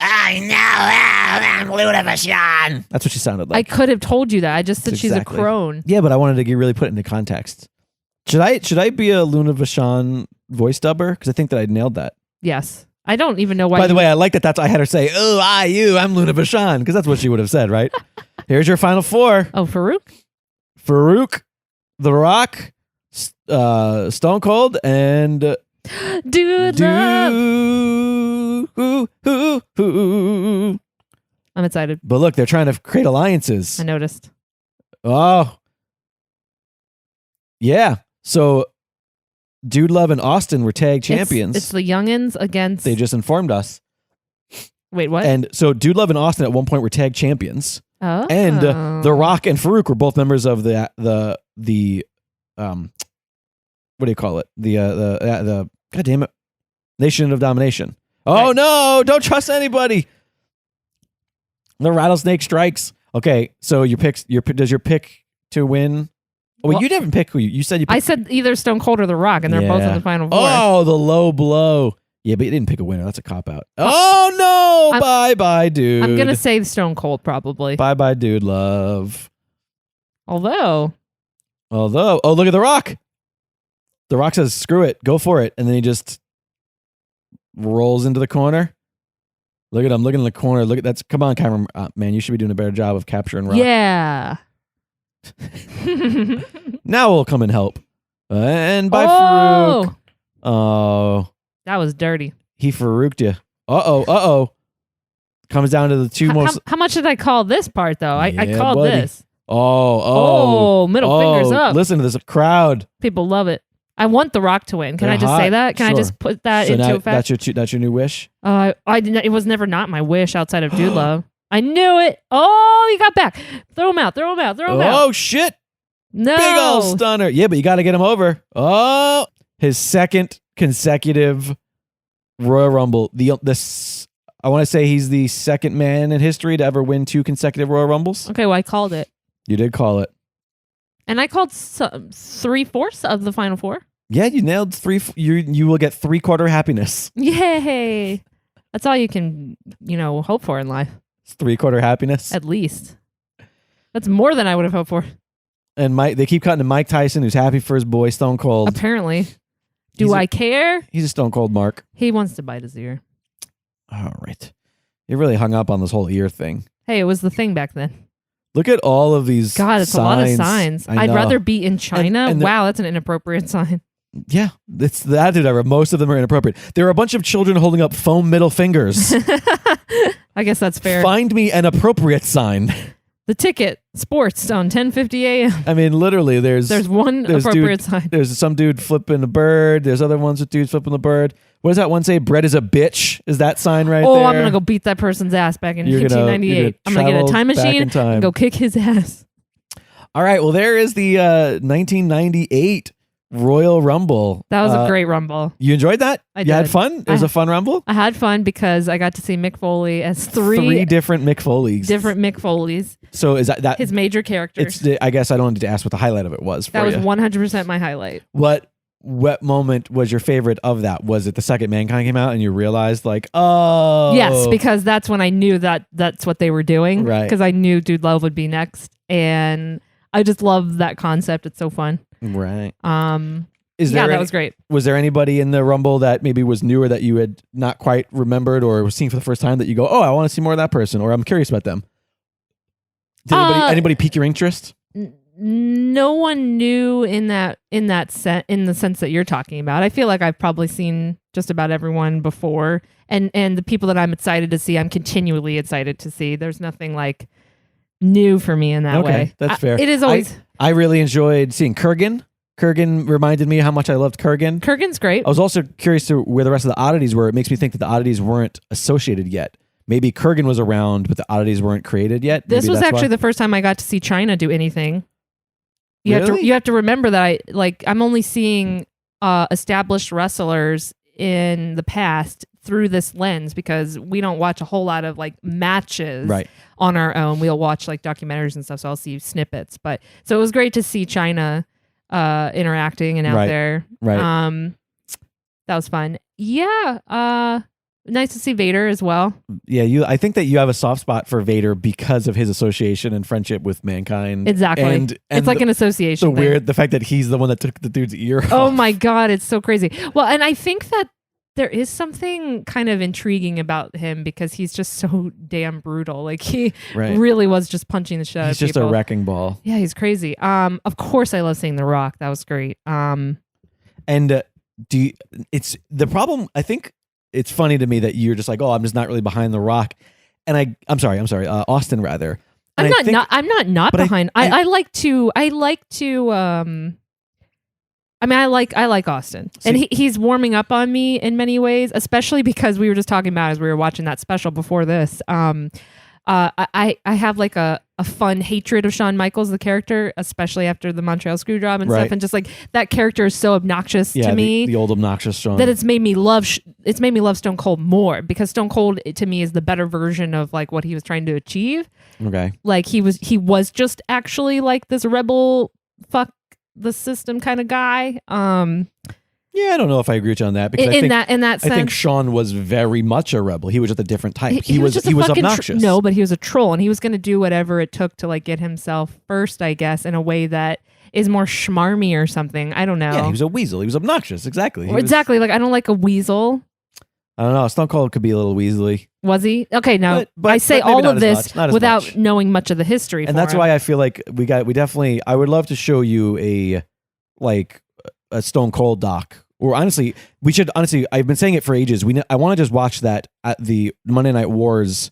I know I'm Luna Vachon. That's what she sounded I like. could have told you that. I just said she's exactly. a crone. Yeah, but I wanted to really put it into context. Should I be a Luna Vachon voice dubber? Because I think that I nailed that. Yes. I don't even know why. By the way, I like that. I had her say, "Oh, I'm Luna Vachon," because that's what she would have said, right? Here's your Final Four: Oh, Farouk? Farouk, The Rock, Stone Cold, and Dude, love. I'm excited. But look, they're trying to create alliances. I noticed. Oh, yeah. So, Dude Love and Austin were tag champions. It's the youngins against. They just informed us. Wait, what? And so, Dude Love and Austin at one point were tag champions. Oh. And The Rock and Farouk were both members of the what do you call it? The God damn it, Nation of Domination. Oh Right. no! Don't trust anybody. The rattlesnake strikes. Okay, so does your pick to win? Oh, wait, Well- you didn't pick who you said you. I Picked. said either Stone Cold or The Rock, and they're both in Yeah. the Final Four. Oh, the low blow. Yeah, but you didn't pick a winner. That's a cop out. Oh no! Bye bye, dude. I'm gonna say Stone Cold probably. bye bye, Dude Love. Although, oh, look at The Rock. The Rock says, "Screw it, go for it," and then he just rolls into the corner. Look at him, looking in the corner. Look at that's. Come on, camera man, you should be doing a better job of capturing Rock. yeah. Now we'll come and help. And by Oh! Farouk. Oh, That was dirty. he Farouked you. Uh-oh. Comes down to the two most. How much did I call this part though? I Yeah, called buddy. this. Oh, middle fingers up. Listen to this crowd. People love it. I want The Rock to win. Can They're I just say hot. that? Can I Sure. just put that So into now effect? that's your new wish. I did not, it was never not my wish outside of Dude Love. I knew it. Oh, he got back. Throw him out. Oh shit. No. Big old stunner. Yeah, but you got to get him over. Oh, his second consecutive Royal Rumble. I want to say he's the second man in history to ever win 2 consecutive Royal Rumbles. Okay, well, I called it. You did call it. And I called 3/4 of the Final Four. Yeah, you nailed 3. You will get 3/4 happiness. Yay. That's all you can, hope for in life. It's 3/4 happiness. At least. That's more than I would have hoped for. And they keep cutting to Mike Tyson, who's happy for his boy Stone Cold. Apparently. He's Do a- I care? He's a Stone Cold Mark. He wants to bite his ear. All right. You really hung up on this whole ear thing. Hey, it was the thing back then. Look at all of these. God, it's a lot of signs. I I'd know. rather be in China. and Wow, that's an inappropriate sign. Yeah, it's the attitude ever. Most of them are inappropriate. There are a bunch of children holding up foam middle fingers. I guess that's fair. Find me an appropriate sign. The Ticket, sports on 10:50 a.m. I mean, literally, there's one appropriate sign. There's some dude flipping a bird. There's other ones with dudes flipping the bird. What does that one say? Bread is a bitch. Is that sign right there? Oh, I'm going to go beat that person's ass back in You're gonna 1998. I'm going to get a travel time back machine in time. and go kick his ass. All right. Well, there is the 1998 Royal Rumble. That was a great Rumble. You enjoyed that? I You had did. fun? It was a fun Rumble? I had fun because I got to see Mick Foley as three different Mick Foleys. different Mick Foleys, So is that his major characters. I guess I don't need to ask what the highlight of it was for That was you. 100% my highlight. What moment was your favorite of that? Was it the second Mankind came out and you realized like, oh. Yes, because that's when I knew that that's what they were doing. Right. Because I knew Dude Love would be next. And I just love that concept. It's so fun. Right. That was great. Was there anybody in the Rumble that maybe was newer that you had not quite remembered or was seeing for the first time that you go, oh, I want to see more of that person, or I'm curious about them? Did anybody pique your interest? No one new in the sense that you're talking about. I feel like I've probably seen just about everyone before, and the people that I'm excited to see, I'm continually excited to see. There's nothing like new for me in that way. That's fair. It is always. I really enjoyed seeing Kurgan. Kurgan reminded me how much I loved Kurgan. Kurgan's great. I was also curious to where the rest of the oddities were. It makes me think that the oddities weren't associated yet. Maybe Kurgan was around, but the oddities weren't created yet. This was actually the first time I got to see China do anything. You have to remember that I'm only seeing established wrestlers in the past through this lens, because we don't watch a whole lot of like matches on our own. We'll watch like documentaries and stuff, so I'll see snippets. But so it was great to see China interacting and out there. Right. That was fun. Yeah. Nice to see Vader as well. Yeah, I think that you have a soft spot for Vader because of his association and friendship with Mankind. Exactly. And it's like an association. The fact that he's the one that took the dude's ear off. Oh my God, it's so crazy. Well, and I think that there is something kind of intriguing about him because he's just so damn brutal. Like he really was just punching the shit out of people. He's just a wrecking ball. Yeah, he's crazy. Of course I love seeing The Rock. That was great. And it's the problem, I think. It's funny to me that you're just like, oh, I'm just not really behind The Rock, and I'm sorry, Austin rather. And I'm not behind. I like Austin, and he's warming up on me in many ways, especially because we were just talking about as we were watching that special before this. I have like a fun hatred of Shawn Michaels, the character, especially after the Montreal Screwjob and stuff, and just like that character is so obnoxious to me. The old obnoxious Shawn. That it's made me love Stone Cold more, because Stone Cold to me is the better version of like what he was trying to achieve. Okay. Like he was just actually like this rebel, fuck the system kind of guy. Yeah, I don't know if I agree with you on that, because in that sense, I think Shawn was very much a rebel. He was just a different type. He was obnoxious. No, but he was a troll, and he was going to do whatever it took to like get himself first, I guess, in a way that is more schmarmy or something. I don't know. Yeah, he was a weasel. He was obnoxious. Exactly. Exactly. Like I don't like a weasel. I don't know. Stone Cold could be a little weaselly. Was he? Okay, now I say all of this without knowing much of the history. And that's why I feel like we definitely. I would love to show you a Stone Cold doc. Or honestly, we should I've been saying it for ages. I want to just watch that at the Monday Night Wars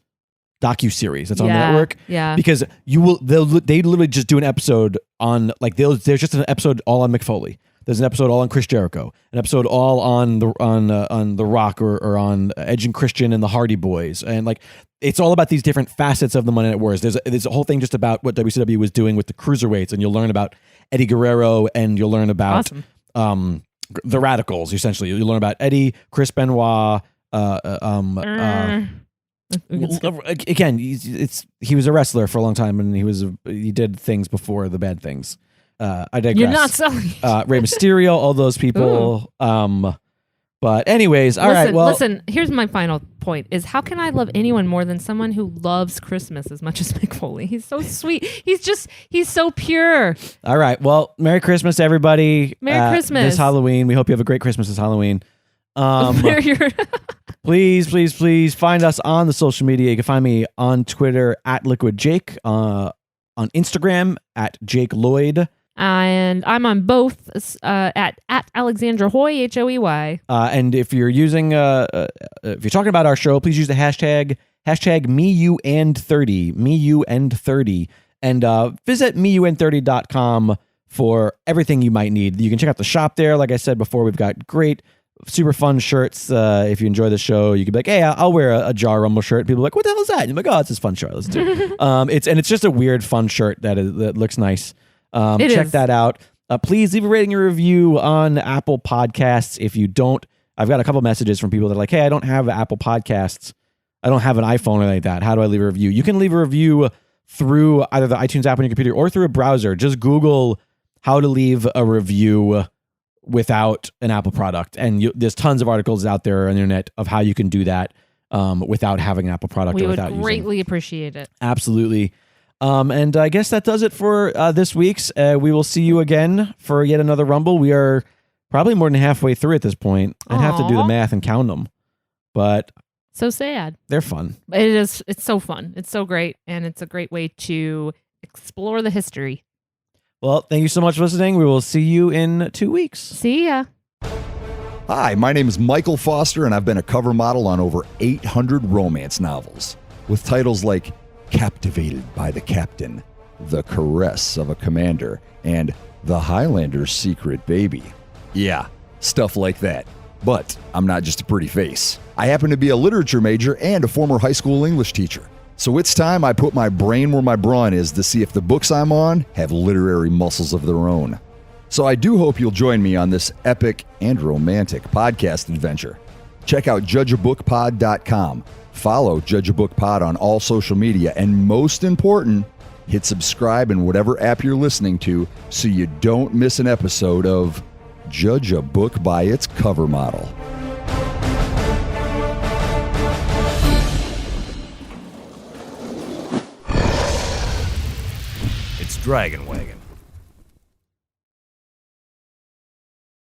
docu-series that's on the network. Yeah. Because they literally just do an episode on there's just an episode all on Mick Foley. There's an episode all on Chris Jericho, an episode all on the Rock or on Edge and Christian and the Hardy Boys, and like it's all about these different facets of the Monday Night Wars. There's a whole thing just about what WCW was doing with the cruiserweights, and you'll learn about Eddie Guerrero, and you'll learn about the Radicals. Essentially, you'll learn about Eddie, Chris Benoit. Again, he was a wrestler for a long time, and he did things before the bad things. I digress. You're not selling Rey Mysterio, all those people. But anyways, all right. Well, listen. Here's my final point: is how can I love anyone more than someone who loves Christmas as much as Mick Foley? He's so sweet. He's so pure. All right. Well, Merry Christmas, everybody. Merry Christmas this Halloween. We hope you have a great Christmas this Halloween. Please find us on the social media. You can find me on Twitter at Liquid Jake, on Instagram at Jake Lloyd. And I'm on both at Alexandra Hoy, Hoey. And if you're using, if you're talking about our show, please use the hashtag MeUN30, and visit MeUN30.com for everything you might need. You can check out the shop there. Like I said before, we've got great, super fun shirts. If you enjoy the show, you could be like, hey, I'll wear a Jar Rumble shirt. People are like, what the hell is that? And you're like, oh, it's this fun shirt. Let's do it. It's just a weird, fun shirt that looks nice. Check that out. Please leave a rating or review on Apple Podcasts. If you don't, I've got a couple messages from people that are like, hey, I don't have Apple Podcasts. I don't have an iPhone or anything like that. How do I leave a review? You can leave a review through either the iTunes app on your computer or through a browser. Just Google how to leave a review without an Apple product. And there's tons of articles out there on the internet of how you can do that without having an Apple product. We would greatly appreciate it. Absolutely. And I guess that does it for this week's. We will see you again for yet another Rumble. We are Probably more than halfway through at this point. I'd have to do the Aw. math and count them. But So sad. they're fun. It is. It's so fun. It's so great. And it's a great way to explore the history. Well, thank you so much for listening. We will see you in 2 weeks. See ya. Hi, my name is Michael Foster, and I've been a cover model on over 800 romance novels with titles like Captivated by the Captain, The Caress of a Commander, and The Highlander's Secret Baby. Yeah, stuff like that. But I'm not just a pretty face. I happen to be a literature major and a former high school English teacher. So it's time I put my brain where my brawn is to see if the books I'm on have literary muscles of their own. So I do hope you'll join me on this epic and romantic podcast adventure. Check out judgeabookpod.com. Follow Judge a Book Pod on all social media, and most important, hit subscribe in whatever app you're listening to so you don't miss an episode of Judge a Book by its cover model. It's Dragon Wagon.